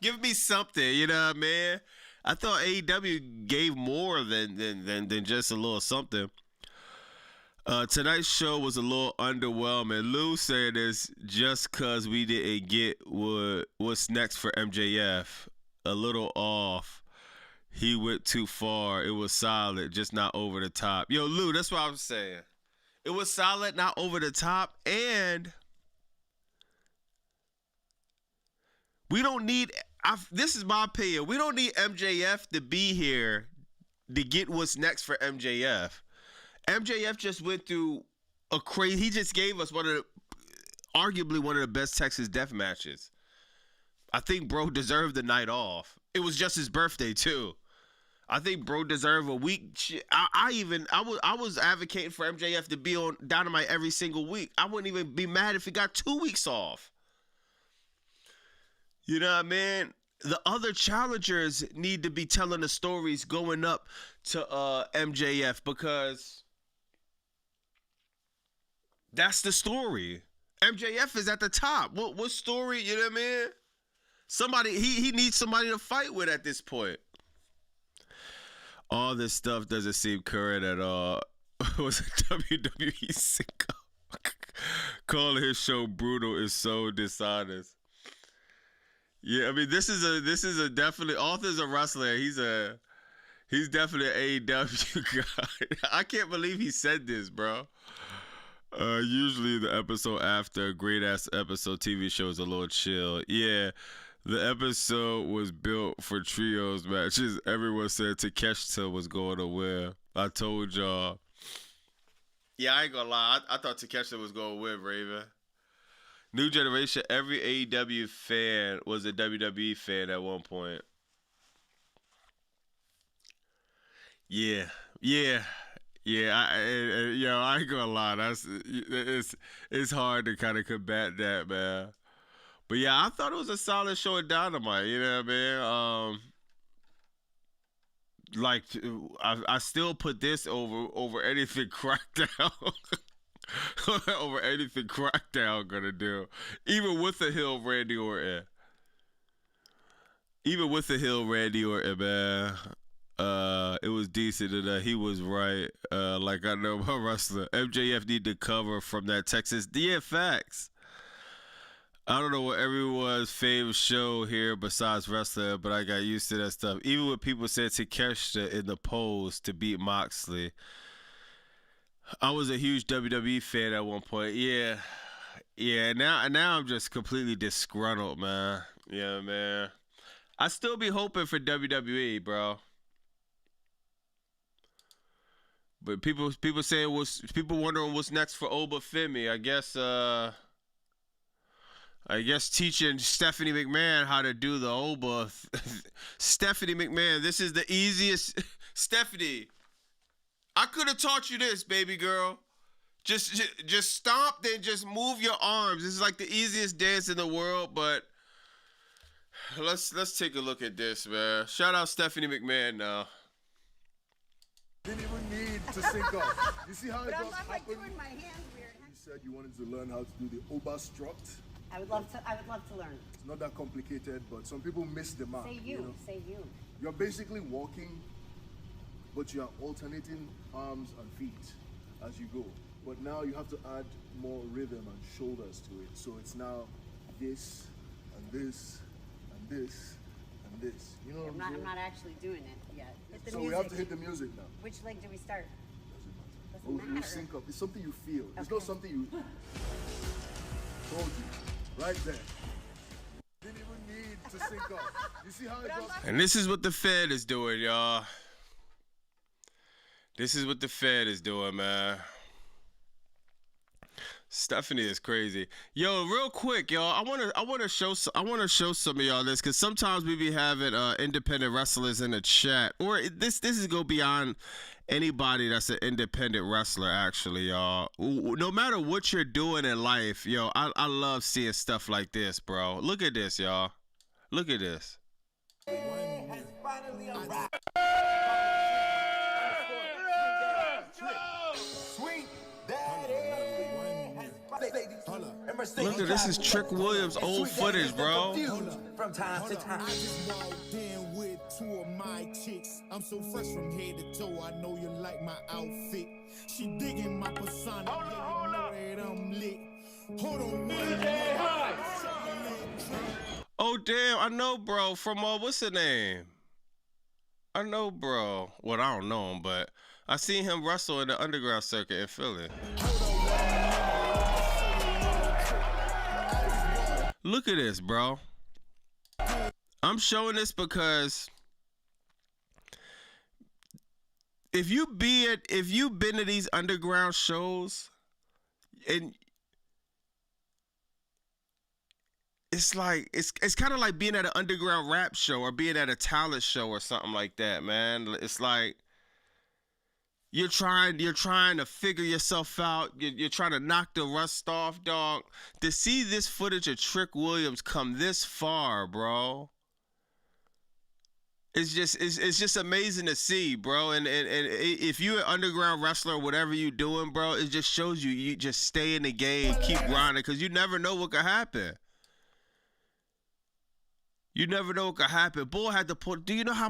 Give me something, you know what I mean? I thought AEW gave more than just a little something. Tonight's show was a little underwhelming. Lou said this just because we didn't get what's next for MJF. A little off. He went too far. It was solid, just not over the top. Yo, Lou, that's what I'm saying. It was solid, not over the top, and we don't need, this is my opinion, we don't need MJF to be here to get what's next for MJF. MJF just went through a crazy, he just gave us arguably one of the best Texas death matches. I think bro deserved the night off. It was just his birthday too. I think bro deserved a week. I was advocating for MJF to be on Dynamite every single week. I wouldn't even be mad if he got 2 weeks off. You know what I mean? The other challengers need to be telling the stories going up to MJF because that's the story. MJF is at the top. What story? You know what I mean? Somebody he needs somebody to fight with at this point. All this stuff doesn't seem current at all. Was a WWE sicko. Calling his show brutal is so dishonest. Yeah, I mean this is a definitely Authors of Wrestling. He's definitely an AEW guy. I can't believe he said this, bro. Usually the episode after a great ass episode TV show is a little chill. Yeah, the episode was built for trios matches. Everyone said Takeshita was going to win. I told y'all. Yeah, I ain't gonna lie. I thought Takeshita was going to win, Raven. New generation, every AEW fan was a WWE fan at one point. Yeah. I ain't gonna lie. It's hard to kind of combat that, man. But yeah, I thought it was a solid show at Dynamite. You know what I mean? I still put this over anything Crackdown. Over anything Crackdown gonna do, even with the heel Randy Orton. Man. It was decent, and he was right. Like I know my wrestler MJF need to cover from that Texas. Yeah, facts. I don't know what everyone's favorite show here besides wrestling, but I got used to that stuff. Even when people said Takeshita in the pose to beat Moxley, I was a huge WWE fan at one point. Yeah. Now I'm just completely disgruntled, man. Yeah, man. I still be hoping for WWE, bro. But people saying people wondering what's next for Obafemi. I guess teaching Stephanie McMahon how to do the Oba. Stephanie McMahon, this is the easiest. Stephanie, I could have taught you this, baby girl. Just stomp, then just move your arms. This is like the easiest dance in the world, but let's take a look at this, man. Shout out Stephanie McMahon now. Didn't even need to sync up. You see how it But does I'm like happen? doing my hands weird. You said you wanted to learn how to do the Oba strut. I would love to learn. It's not that complicated, but some people miss the mark. Say you. You're basically walking, but you are alternating arms and feet as you go. But now you have to add more rhythm and shoulders to it. So it's now this and this and this and this. You know what I'm saying? I'm not actually doing it yet. Hit the So music. we have to hit the music now. Which leg do we start? Doesn't matter. We sync up. It's something you feel. It's not something you told you. Right there. Didn't even need to sync up. You see how it does? And this is what the Fed is doing, y'all. This is what the Fed is doing, man. Stephanie is crazy. Yo, real quick, y'all. I want to show some of y'all this, because sometimes we be having independent wrestlers in the chat, or this is go beyond anybody that's an independent wrestler, actually, y'all. No matter what you're doing in life, yo, I love seeing stuff like this, bro. Look at this, y'all. Look at this. Look at this is Trick Williams' old footage, bro. From time to time. I just walked in with 2 of my chicks. I'm so fresh from head to toe. I know you like my outfit. She digging my persona. Hold up. I'm lit. Hold on. Oh damn, I know bro from what's the name? I know bro. Well, I don't know him, but I seen him wrestle in the underground circuit in Philly. Look at this, bro. I'm showing this because if you've been to these underground shows, and it's like it's kind of like being at an underground rap show or being at a talent show or something like that, man. It's like you're trying to figure yourself out. You're trying to knock the rust off, dog. To see this footage of Trick Williams come this far, bro, it's just amazing to see, bro. And if you're an underground wrestler or whatever you doing, bro, it just shows you just stay in the game, keep grinding, because you never know what could happen. You never know what could happen. Bull had to put. Do you know how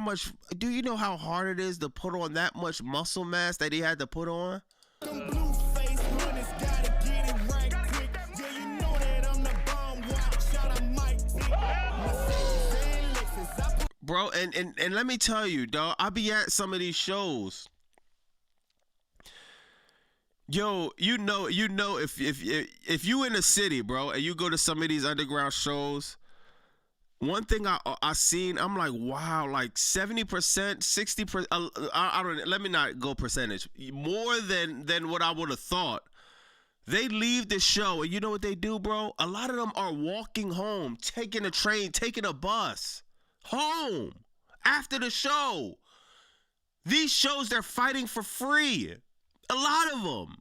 hard it is to put on that much muscle mass that he had to put on? Bro, and let me tell you, dog, I be at some of these shows. Yo, you know if you in a city, bro, and you go to some of these underground shows, one thing I seen, I'm like, wow, like 70%, 60%. I don't. Let me not go percentage. More than what I would have thought. They leave the show, and you know what they do, bro? A lot of them are walking home, taking a train, taking a bus home after the show. These shows, they're fighting for free. A lot of them.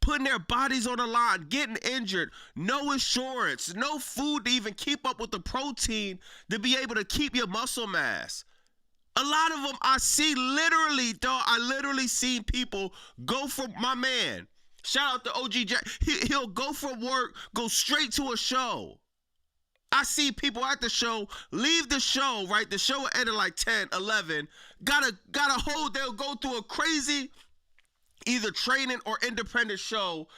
Putting their bodies on the line, getting injured, no insurance, no food to even keep up with the protein to be able to keep your muscle mass. A lot of them I see literally, dog, I literally seen people go from my man. Shout out to OG Jack. He'll go from work, go straight to a show. I see people at the show leave the show, right? The show ended like 10, 11. Gotta hold, they'll go through a crazy either training or independent show.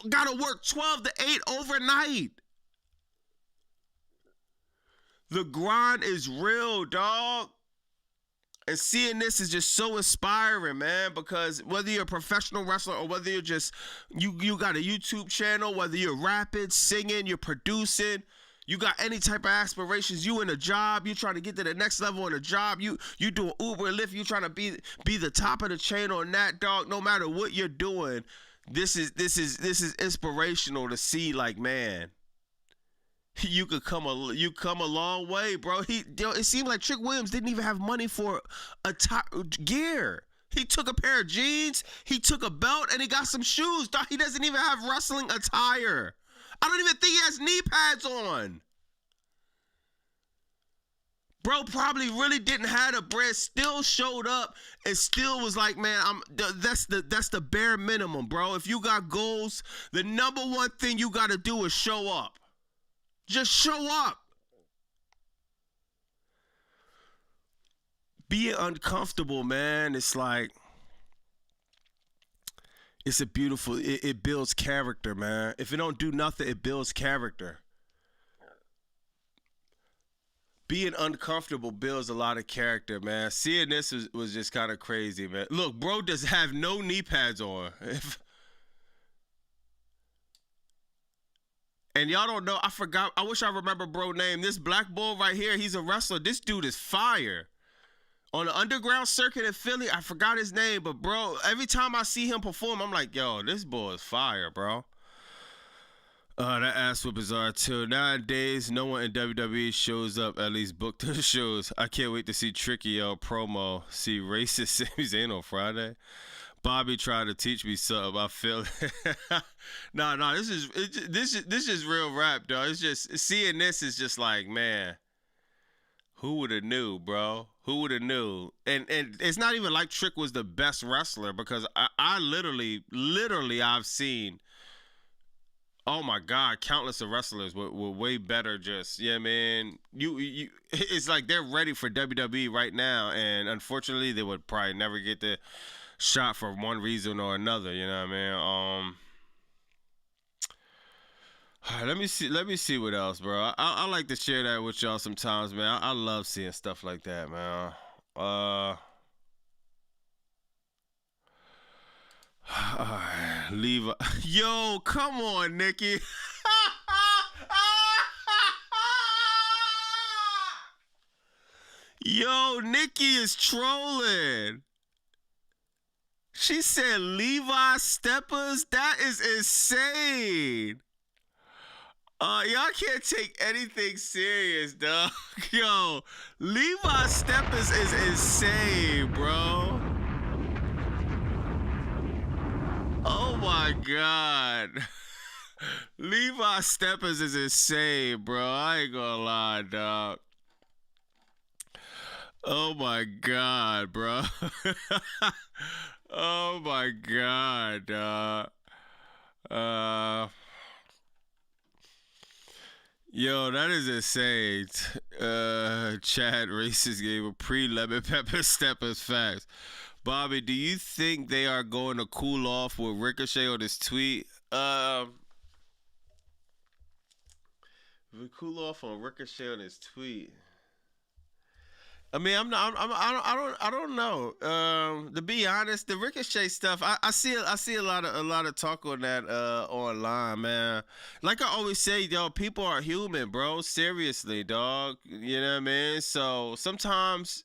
Gotta work 12 to 8 overnight. The grind is real, dog. And seeing this is just so inspiring, man, because whether you're a professional wrestler or whether you're just, you got a YouTube channel, whether you're rapping, singing, you're producing, you got any type of aspirations, you in a job, you trying to get to the next level in a job, you doing Uber, Lyft, you trying to be the top of the chain on that, dog, no matter what you're doing, this is inspirational to see, like, man, you come a long way, bro. It seemed like Trick Williams didn't even have money for gear. He took a pair of jeans, he took a belt, and he got some shoes. Dog, he doesn't even have wrestling attire. I don't even think he has knee pads on. Bro probably really didn't have a bread, still showed up, and still was like, man, that's the bare minimum, bro. If you got goals, the number one thing you got to do is show up. Just show up. Being uncomfortable, man, it's like, it's a beautiful, it builds character, man. If it don't do nothing, it builds character. Being uncomfortable builds a lot of character, man. Seeing this was just kind of crazy, man. Look, bro does have no knee pads on. And y'all don't know, I forgot, I wish I remember bro name. This black bull right here, he's a wrestler. This dude is fire. On the underground circuit in Philly, I forgot his name, but bro, every time I see him perform, I'm like, yo, this bull is fire, bro. That ass whip is R2. Nowadays, no one in WWE shows up, at least booked the shows. I can't wait to see Tricky promo. See racist Sami Zayn on Friday. Bobby tried to teach me something. I feel it. No, this is real rap, dog. It's just seeing this is just like, man, who would have knew, bro? Who would have knew? And it's not even like Trick was the best wrestler, because I literally I've seen, oh my God, countless of wrestlers were way better. Just, yeah, man. You it's like they're ready for WWE right now, and unfortunately they would probably never get the shot for one reason or another, you know what I mean? Let me see what else, bro. I like to share that with y'all sometimes, man. I love seeing stuff like that, man. Leave. Yo, come on, Nikki. Yo, Nikki is trolling. She said Levi Steppers? That is insane. Y'all can't take anything serious, dog. Yo, Levi Steppers is insane, bro. Oh my God. Levi Steppers is insane, bro. I ain't gonna lie, dog. Oh my God, bro. Oh my God, yo, that is insane. Chad Racist gave a pre-lemon pepper Steppers facts. Bobby, do you think they are going to cool off with Ricochet on this tweet? We cool off on Ricochet on his tweet. I mean, I don't know. To be honest, the Ricochet stuff, I see a lot of talk on that online, man. Like I always say, yo, people are human, bro. Seriously, dog. You know what I mean? So sometimes,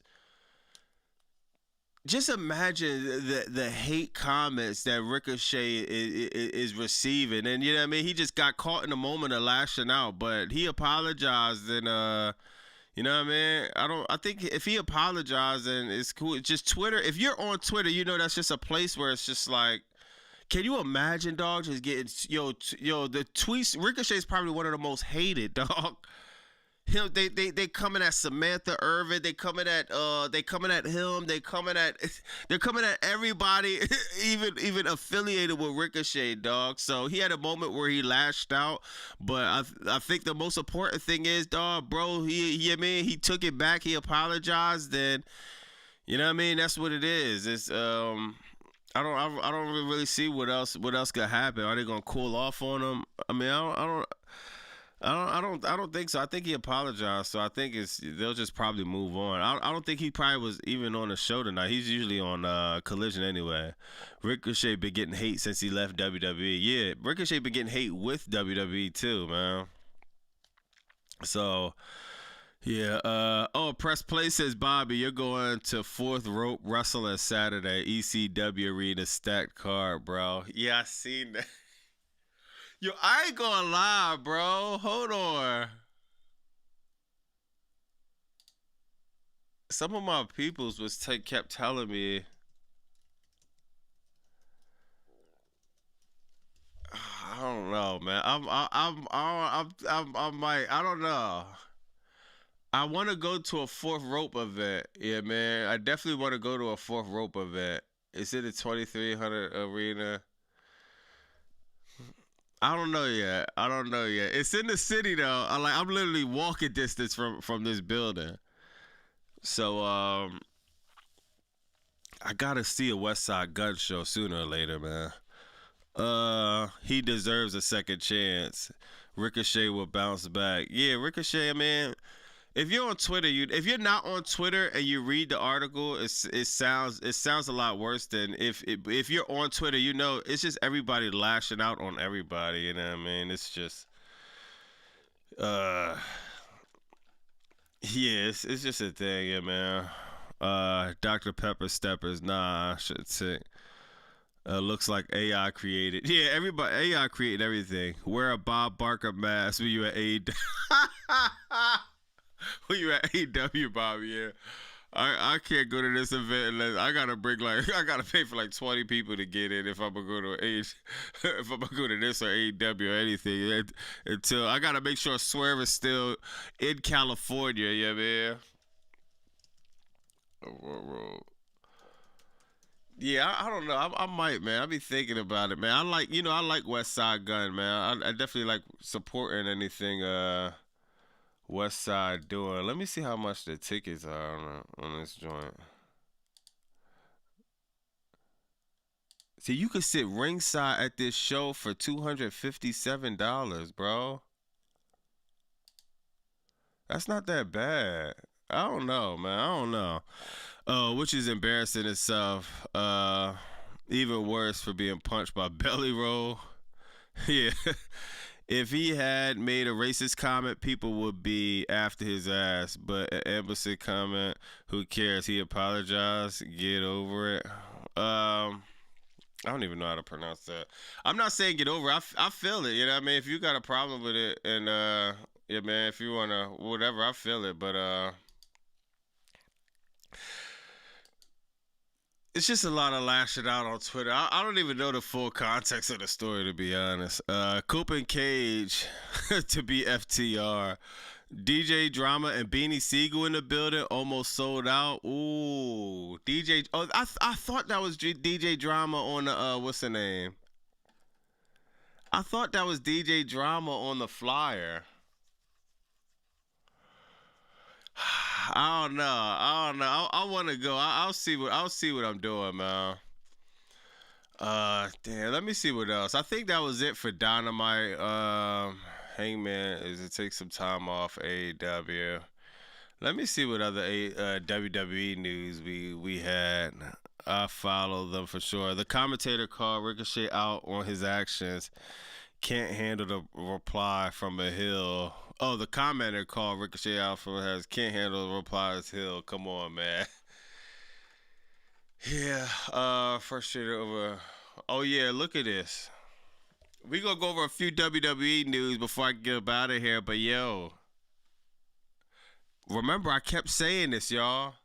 just imagine the hate comments that Ricochet is receiving, and you know what I mean. He just got caught in the moment of lashing out, but he apologized and you know what I mean? I think if he apologized, then it's cool. It's just Twitter. If you're on Twitter, you know that's just a place where it's just like, can you imagine, dog, just getting, yo, the tweets, Ricochet is probably one of the most hated, dog. him. They coming at Samantha Irvin. They coming at him. They're coming at everybody, even affiliated with Ricochet, dog. So he had a moment where he lashed out, but I think the most important thing is, dog, bro, he took it back. He apologized. Then, you know what I mean? That's what it is. It's I don't really see what else could happen. Are they gonna cool off on him? I mean, I don't think so. I think he apologized, so I think they'll just probably move on. I don't think he probably was even on the show tonight. He's usually on Collision anyway. Ricochet been getting hate since he left WWE. Yeah, Ricochet been getting hate with WWE too, man. So. Yeah, Press Play says, Bobby, you're going to Fourth Rope Wrestling Saturday, ECW Arena, stacked card, bro. Yeah, I seen that. Yo, I ain't gonna lie, bro. Hold on. Some of my peoples kept telling me, I don't know, man. I don't know. I want to go to a Fourth Rope event. Yeah, man. I definitely want to go to a Fourth Rope event. Is it a 2300 arena? I don't know yet. It's in the city though. I'm literally walking distance from this building. So I gotta see a West Side Gun show sooner or later, man. He deserves a second chance. Ricochet will bounce back. Yeah, Ricochet, man. If you're on Twitter, if you're not on Twitter and you read the article, it sounds a lot worse than if you're on Twitter. You know, it's just everybody lashing out on everybody. You know what I mean? It's just, yeah, it's just a thing, yeah, man. Dr. Pepper Steppers, nah, I should say. Looks like AI created. Yeah, everybody, AI created everything. Wear a Bob Barker mask when you at AEW. When you at AEW, Bobby, yeah. I can't go to this event unless I gotta pay for like 20 people to get in if I'm gonna go to if I'm gonna go to this or AEW or anything. Until I gotta make sure Swerve is still in California, yeah, man. Yeah, I don't know. I might, man. I be thinking about it, man. I like West Side Gun, man. I definitely like supporting anything West Side doing. Let me see how much the tickets are on this joint. See, you could sit ringside at this show for $257, bro. That's not that bad. I don't know, man. I don't know. Which is embarrassing itself. Even worse for being punched by Belly Roll. Yeah. If he had made a racist comment, people would be after his ass. But an embassy comment, who cares? He apologized. Get over it. I don't even know how to pronounce that. I'm not saying get over it. I feel it. You know what I mean? If you got a problem with it, and yeah, man, if you wanna whatever, I feel it. But it's just a lot of lashing out on Twitter. I don't even know the full context of the story, to be honest. Coop and Cage to be FTR. DJ Drama and Beanie Siegel in the building, almost sold out. Ooh, DJ. Oh, I thought that was DJ Drama on the what's the name? I thought that was DJ Drama on the flyer. I don't know. I want to go. I'll see what I'm doing, man. Damn. Let me see what else. I think that was it for Dynamite. Hangman is to take some time off AEW. Let me see what other WWE news we had. I follow them for sure. The commentator called Ricochet out on his actions. Can't handle the reply from a heel. Oh, the commenter called Ricochet out from his can't handle the replies hill. Come on, man. Yeah. Frustrated over. Oh yeah, look at this. We gonna go over a few WWE news before I get up out of here, but yo. Remember, I kept saying this, y'all.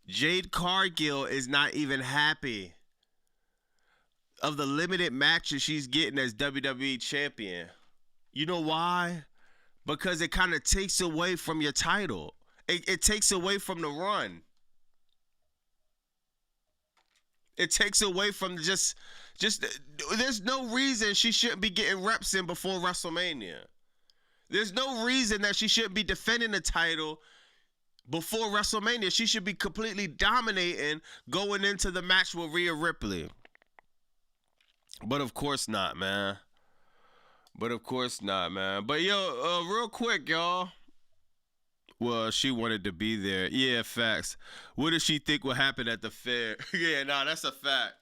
Jade Cargill is not even happy of the limited matches she's getting as WWE champion. You know why? because it kind of takes away from your title. It takes away from the run. It takes away from just there's no reason she shouldn't be getting reps in before WrestleMania. There's no reason that she shouldn't be defending the title before WrestleMania. She should be completely dominating going into the match with Rhea Ripley. But of course not, man. But yo, real quick, y'all. Well, she wanted to be there. Yeah, facts. What does she think will happen at the fair? Yeah, nah, that's a fact.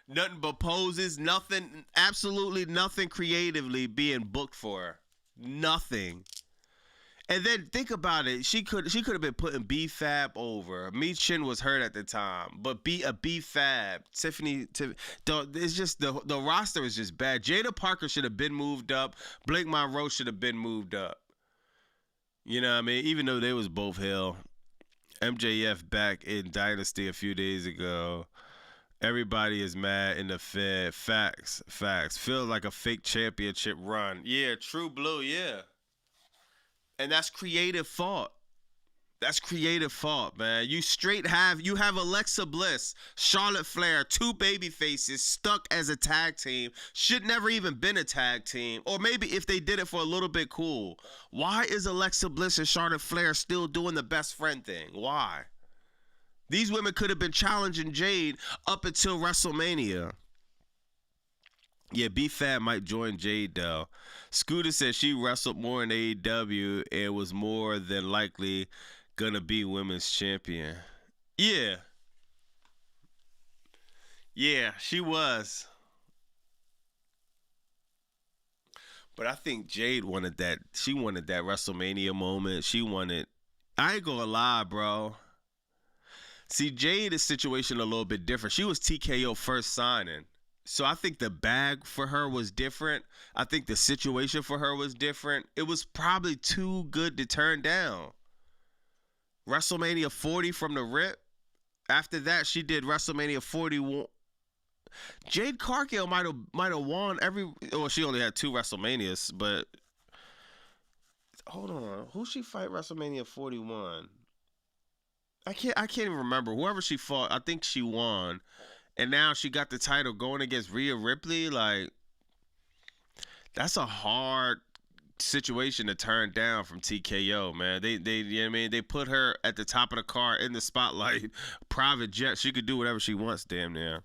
Nothing but poses, nothing, absolutely nothing creatively being booked for her. Nothing. And then think about it. She could have been putting B-Fab over. Michin was hurt at the time, but B-Fab, Tiffany, it's just the roster is just bad. Jada Parker should have been moved up. Blake Monroe should have been moved up. You know what I mean? Even though they was both hell. MJF back in Dynasty a few days ago. Everybody is mad in the Fed. Facts. Feels like a fake championship run. Yeah, True Blue, yeah. And that's creative fault. That's creative fault, man. You have Alexa Bliss, Charlotte Flair, two baby faces stuck as a tag team. Should never even been a tag team. Or maybe if they did it for a little bit, cool. Why is Alexa Bliss and Charlotte Flair still doing the best friend thing? Why? These women could have been challenging Jade up until WrestleMania. Yeah, B-Fab might join Jade, though. Scooter said she wrestled more in AEW and was more than likely gonna be women's champion. Yeah, she was. But I think Jade wanted that. She wanted that WrestleMania moment. I ain't gonna lie, bro. See, Jade's situation a little bit different. She was TKO first signing. So I think the bag for her was different. I think the situation for her was different. It was probably too good to turn down. WrestleMania 40 from the rip. After that, she did WrestleMania 41. Jade Cargill might have won every. Well, she only had 2 WrestleManias, but hold on, who she fight WrestleMania 41? I can't even remember. Whoever she fought, I think she won, and now she got the title going against Rhea Ripley. Like, that's a hard situation to turn down from TKO, man. They you know what I mean? They put her at the top of the car in the spotlight, private jet. She could do whatever she wants, damn near.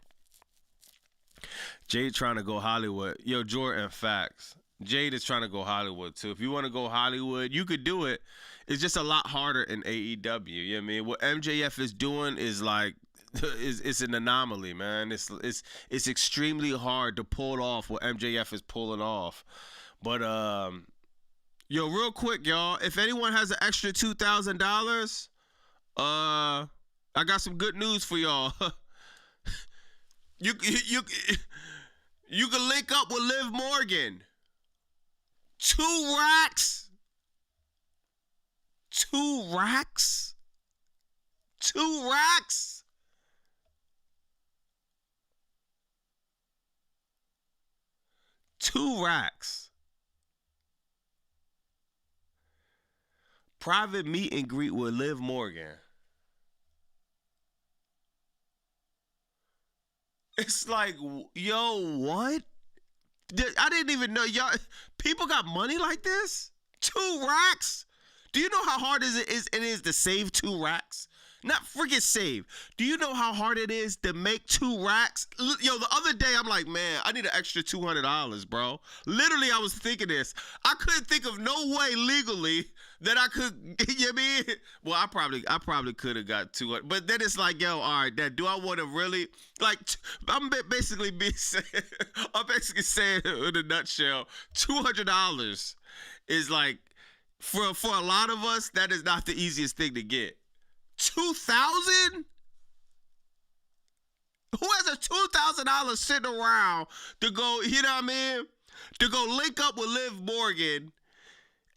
Jade trying to go Hollywood. Yo, Jordan, facts. Jade is trying to go Hollywood too. If you want to go Hollywood, you could do it. It's just a lot harder in AEW. You know what I mean? What MJF is doing is like it's an anomaly, man. It's extremely hard to pull off what MJF is pulling off. But yo, real quick, y'all, if anyone has an extra $2,000, I got some good news for y'all. You can link up with Liv Morgan. 2 racks. 2 racks. 2 racks. $2 racks. Private meet and greet with Liv Morgan. It's like, yo, what? I didn't even know y'all. People got money like this? 2 racks? Do you know how hard it is to save 2 racks? Not forget save. Do you know how hard it is to make 2 racks? Yo, the other day I'm like, man, I need an extra $200, bro. Literally, I was thinking this. I couldn't think of no way legally that I could. You know what I mean? Well, I probably could have got 200, but then it's like, yo, all right, do I want to really like? I'm basically saying in a nutshell, $200 is like for a lot of us, that is not the easiest thing to get. 2,000? Who has a $2,000 sitting around to go, you know what I mean? To go link up with Liv Morgan,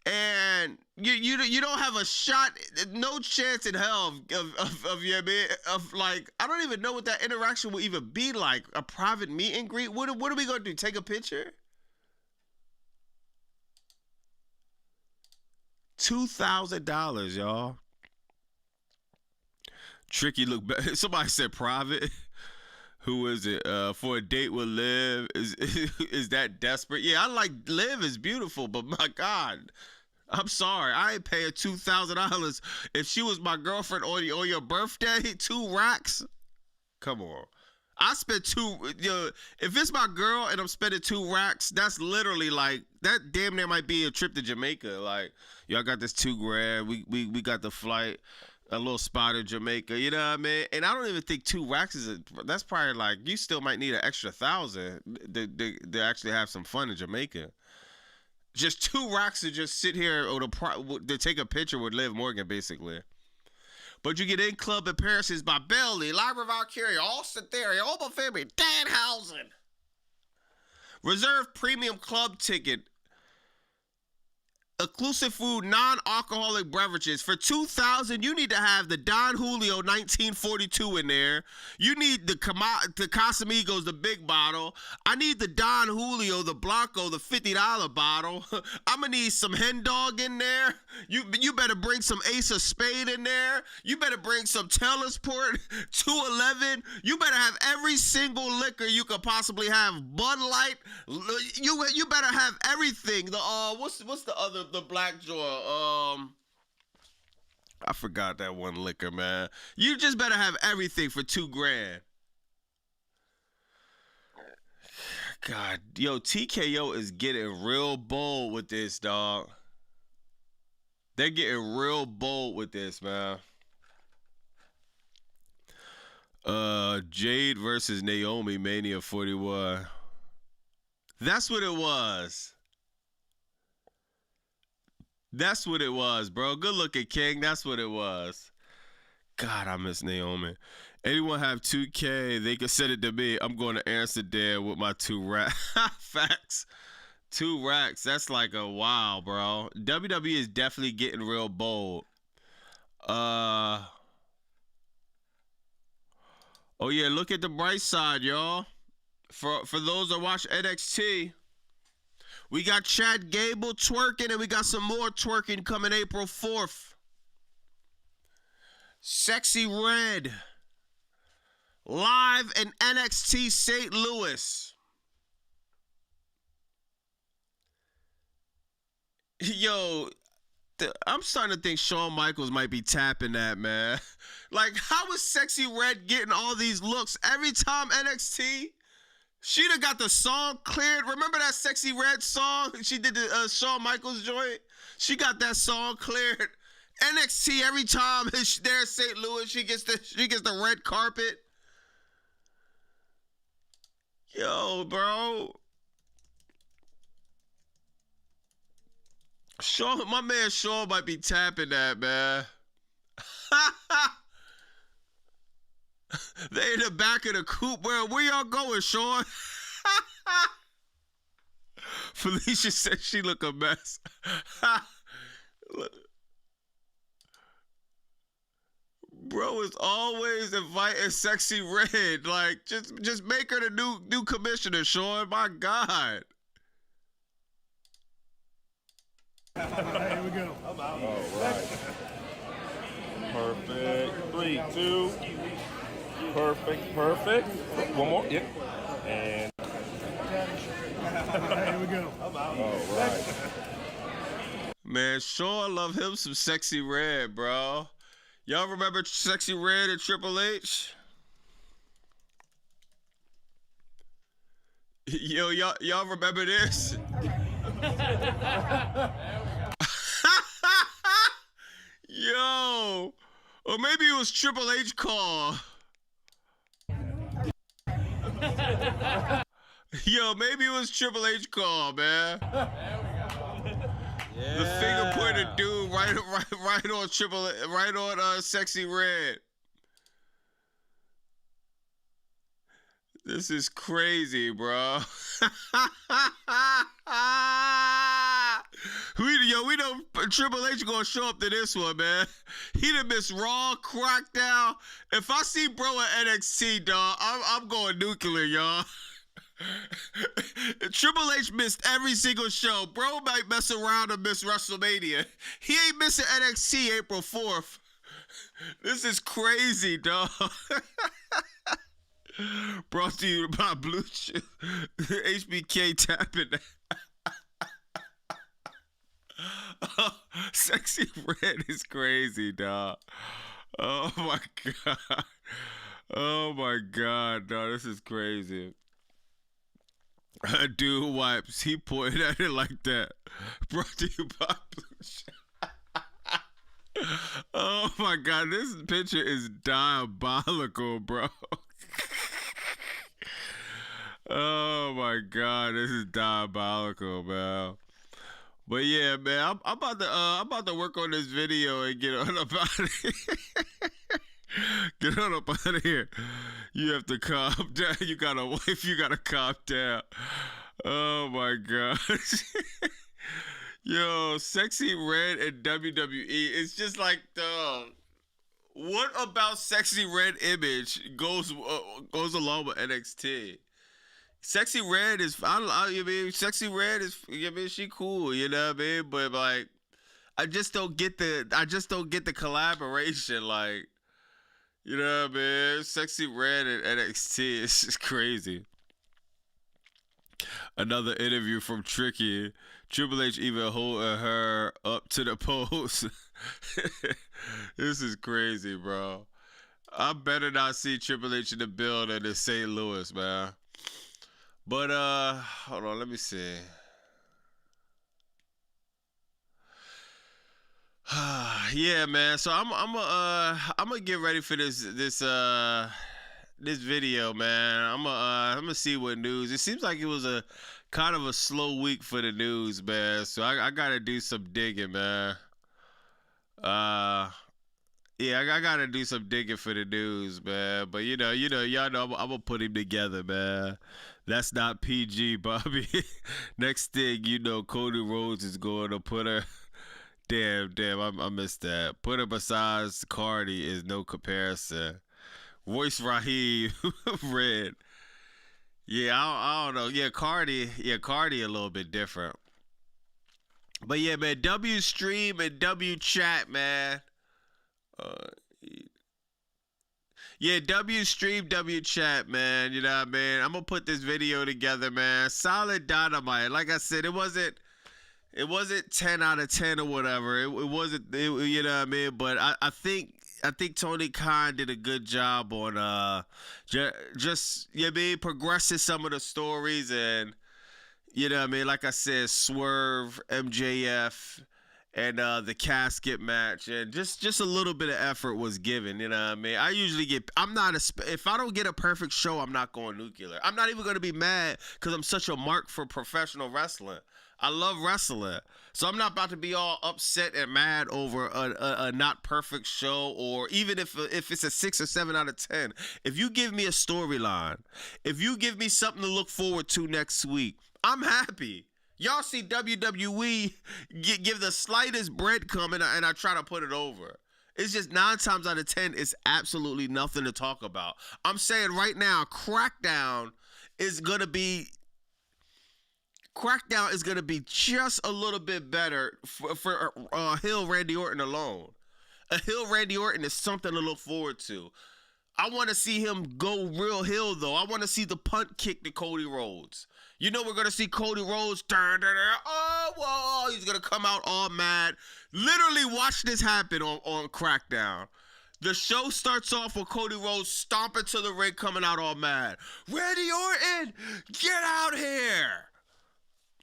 and you don't have a shot, no chance in hell of you know what I mean? Of like, I don't even know what that interaction will even be like. A private meet and greet? What are we gonna do? Take a picture? $2,000, y'all. Tricky look back. Somebody said private. Who is it? For a date with Liv. Is that desperate? Yeah, I like Liv is beautiful, but my God. I'm sorry. I ain't paying $2,000. If she was my girlfriend on your birthday, 2 racks. Come on. I spent if it's my girl and I'm spending 2 racks, that's literally like, that damn near might be a trip to Jamaica. Like, y'all got this $2,000. We got the flight, a little spot in Jamaica. You know what I mean? And I don't even think 2 racks that's probably like, you still might need an extra 1,000 to actually have some fun in Jamaica. Just 2 racks to just sit here to take a picture with Liv Morgan, basically. But you get in club appearances by Bailey, Lyra Valkyria, Austin Theory, Oba Family, Danhausen. Reserve premium club ticket. Exclusive food, non-alcoholic beverages. For $2,000, you need to have the Don Julio 1942 in there. You need the Casamigos, the big bottle. I need the Don Julio, the Blanco, the $50 bottle. I'm going to need some Hen Dog in there. You better bring some Ace of Spade in there. You better bring some Telesport 211. You better have every single liquor you could possibly have. Bud Light. You better have everything. The what's the other, the black jaw? I forgot that one liquor, man. You just better have everything for $2,000. God, yo, TKO is getting real bold with this, dog. They're getting real bold with this, man. Jade versus Naomi, Mania 41. That's what it was. That's what it was, bro. Good looking, King. That's what it was. God, I miss Naomi. Anyone have 2K? They can send it to me. I'm going to Amsterdam with my 2 racks. Facts. 2 racks. That's like a wow, bro. WWE is definitely getting real bold. Oh yeah, look at the bright side, y'all. For those that watch NXT, we got Chad Gable twerking, and we got some more twerking coming April 4th. Sexy Red live in NXT St. Louis. Yo, I'm starting to think Shawn Michaels might be tapping that, man. Like, how is Sexy Red getting all these looks every time NXT? She done got the song cleared. Remember that Sexy Red song? She did the Shawn Michaels joint. She got that song cleared. NXT every time they're in St. Louis, she gets the red carpet. Yo, bro. Shawn, my man Shawn might be tapping that, man. They in the back of the coupe. Where y'all going, Shawn? Felicia said she look a mess. Bro is always inviting Sexy Red. Like, just make her the new commissioner, Shawn. My God. Here we go. I'm out. All right. Perfect. 3, 2. Perfect. One more. Yep. And Here we go. I'm out. All right. Man, sure love him some Sexy Red, bro. Y'all remember Sexy Red and Triple H? Yo, y'all remember this? Yo, or maybe it was Triple H call. Yo, maybe it was Triple H call, man. Yeah. The finger pointer dude right on Sexy Red. This is crazy, bro. We know Triple H gonna show up to this one, man. He done missed Raw, Crackdown. If I see bro at NXT, dog, I'm going nuclear, y'all. Triple H missed every single show. Bro might mess around and miss WrestleMania. He ain't missing NXT April 4th. This is crazy, dog. Brought to you by Blue Chew. HBK tapping. Oh, Sexy Red is crazy, dog. Oh my god. Oh my god, dog. This is crazy. A dude wipes. He pointed at it like that. Brought to you by Blue Chew. Oh my god, this picture is diabolical, bro. Oh my god, this is diabolical, man. But yeah, man, I'm about to work on this video and get on up out of here. Get on up out of here. You have to calm down. You got a wife, you gotta calm down. Oh my gosh. Yo, Sexy Red and WWE. It's just like what about Sexy Red image goes along with NXT? Sexy Red is, I mean, Sexy Red is, I mean, she cool, you know what I mean? But like, I just don't get the collaboration, like, you know what I mean? Sexy Red and NXT is just crazy. Another interview from Tricky. Triple H even holding her up to the post. This is crazy, bro. I better not see Triple H in the building in St. Louis, man. But hold on, let me see. Yeah, man. So I'm gonna get ready for this video, man. I'm gonna see what news. It seems like it was a kind of a slow week for the news, man. So I gotta do some digging, man. Yeah, I gotta do some digging for the news, man. But y'all know I'm gonna put him together, man. That's not PG, Bobby. Next thing you know, Cody Rhodes is going to put her. Damn, I missed that. Put her beside Cardi is no comparison. Royce Rahim, Red. Yeah, I don't know. Yeah, Cardi a little bit different. But yeah, man, W stream and W chat, man. Yeah, W stream, W chat, man. You know what I mean? I'm gonna put this video together, man. Solid Dynamite. Like I said, it wasn't 10 out of 10 or whatever. It wasn't. You know what I mean? But I think Tony Khan did a good job on just progressing some of the stories, and you know what I mean. Like I said, Swerve, MJF. And the casket match, and just a little bit of effort was given, you know what I mean? I usually if I don't get a perfect show, I'm not going nuclear. I'm not even going to be mad because I'm such a mark for professional wrestling. I love wrestling. So I'm not about to be all upset and mad over a not perfect show, or even if it's a 6 or 7 out of 10. If you give me a storyline, if you give me something to look forward to next week, I'm happy. Y'all see WWE give the slightest breadcrumb and I try to put it over. It's just 9 times out of 10, it's absolutely nothing to talk about. I'm saying right now, Crackdown is gonna be just a little bit better for Hill Randy Orton alone. A Hill Randy Orton is something to look forward to. I want to see him go real heel, though. I want to see the punt kick to Cody Rhodes. You know we're going to see Cody Rhodes, oh, whoa, he's going to come out all mad. Literally watch this happen on Crackdown. The show starts off with Cody Rhodes stomping to the ring, coming out all mad. Randy Orton, get out here.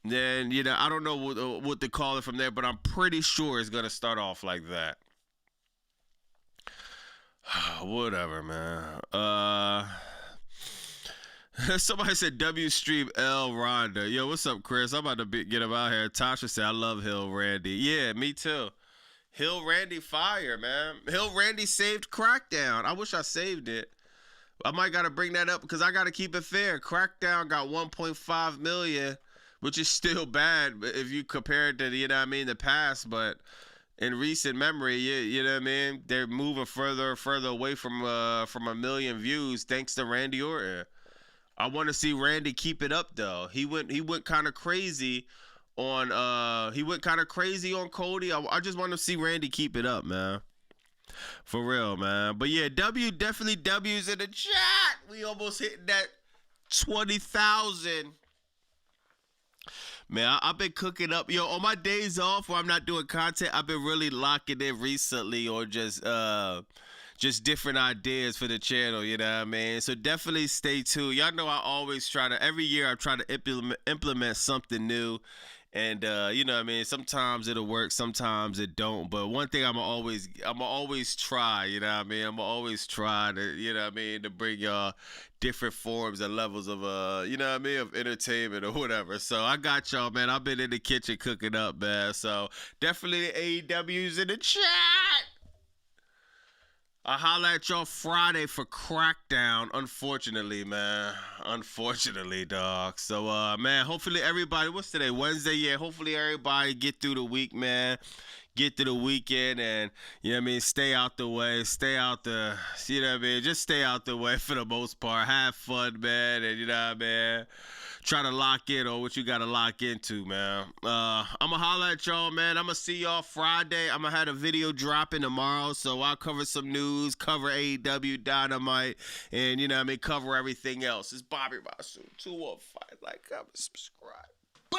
Then, I don't know what to call it from there, but I'm pretty sure it's going to start off like that. Whatever, man. Somebody said W Stream L Rhonda. Yo, what's up, Chris? I'm about to get him out here. Tasha said, I love Hill Randy. Yeah, me too. Hill Randy fire, man. Hill Randy saved Crackdown. I wish I saved it. I might got to bring that up because I got to keep it fair. Crackdown got 1.5 million, which is still bad if you compare it to, the past, but in recent memory, you know what I mean? They're moving further and further away from 1 million views thanks to Randy Orton. I want to see Randy keep it up though. He went kind of crazy on Cody. I just want to see Randy keep it up, man. For real, man. But yeah, definitely W's in the chat. We almost hit that 20,000. Man, I've been cooking up. Yo, on my days off where I'm not doing content, I've been really locking in recently or just different ideas for the channel, you know what I mean? So definitely stay tuned. Y'all know I always every year I try to implement something new. And you know what I mean, sometimes it'll work, sometimes it don't. But one thing I'ma always try, you know what I mean? I'ma always try to, you know what I mean, to bring y'all different forms and levels of you know what I mean, of entertainment or whatever. So I got y'all, man. I've been in the kitchen cooking up, man. So definitely the AEW's in the chat. I'll holla at y'all Friday for Crackdown, unfortunately, man. Unfortunately, dog. So, man, hopefully everybody, what's today, Wednesday? Yeah, hopefully everybody get through the week, man. Get through the weekend and, you know what I mean, stay out the way. Stay out the, you know what I mean? Just stay out the way for the most part. Have fun, man, and you know what I mean? Try to lock in on what you got to lock into, man. I'm going to holler at y'all, man. I'm going to see y'all Friday. I'm going to have a video dropping tomorrow, so I'll cover some news, cover AEW, Dynamite, and, you know what I mean, cover everything else. It's Bobby Masu, 215. Like, comment, subscribe. Bah!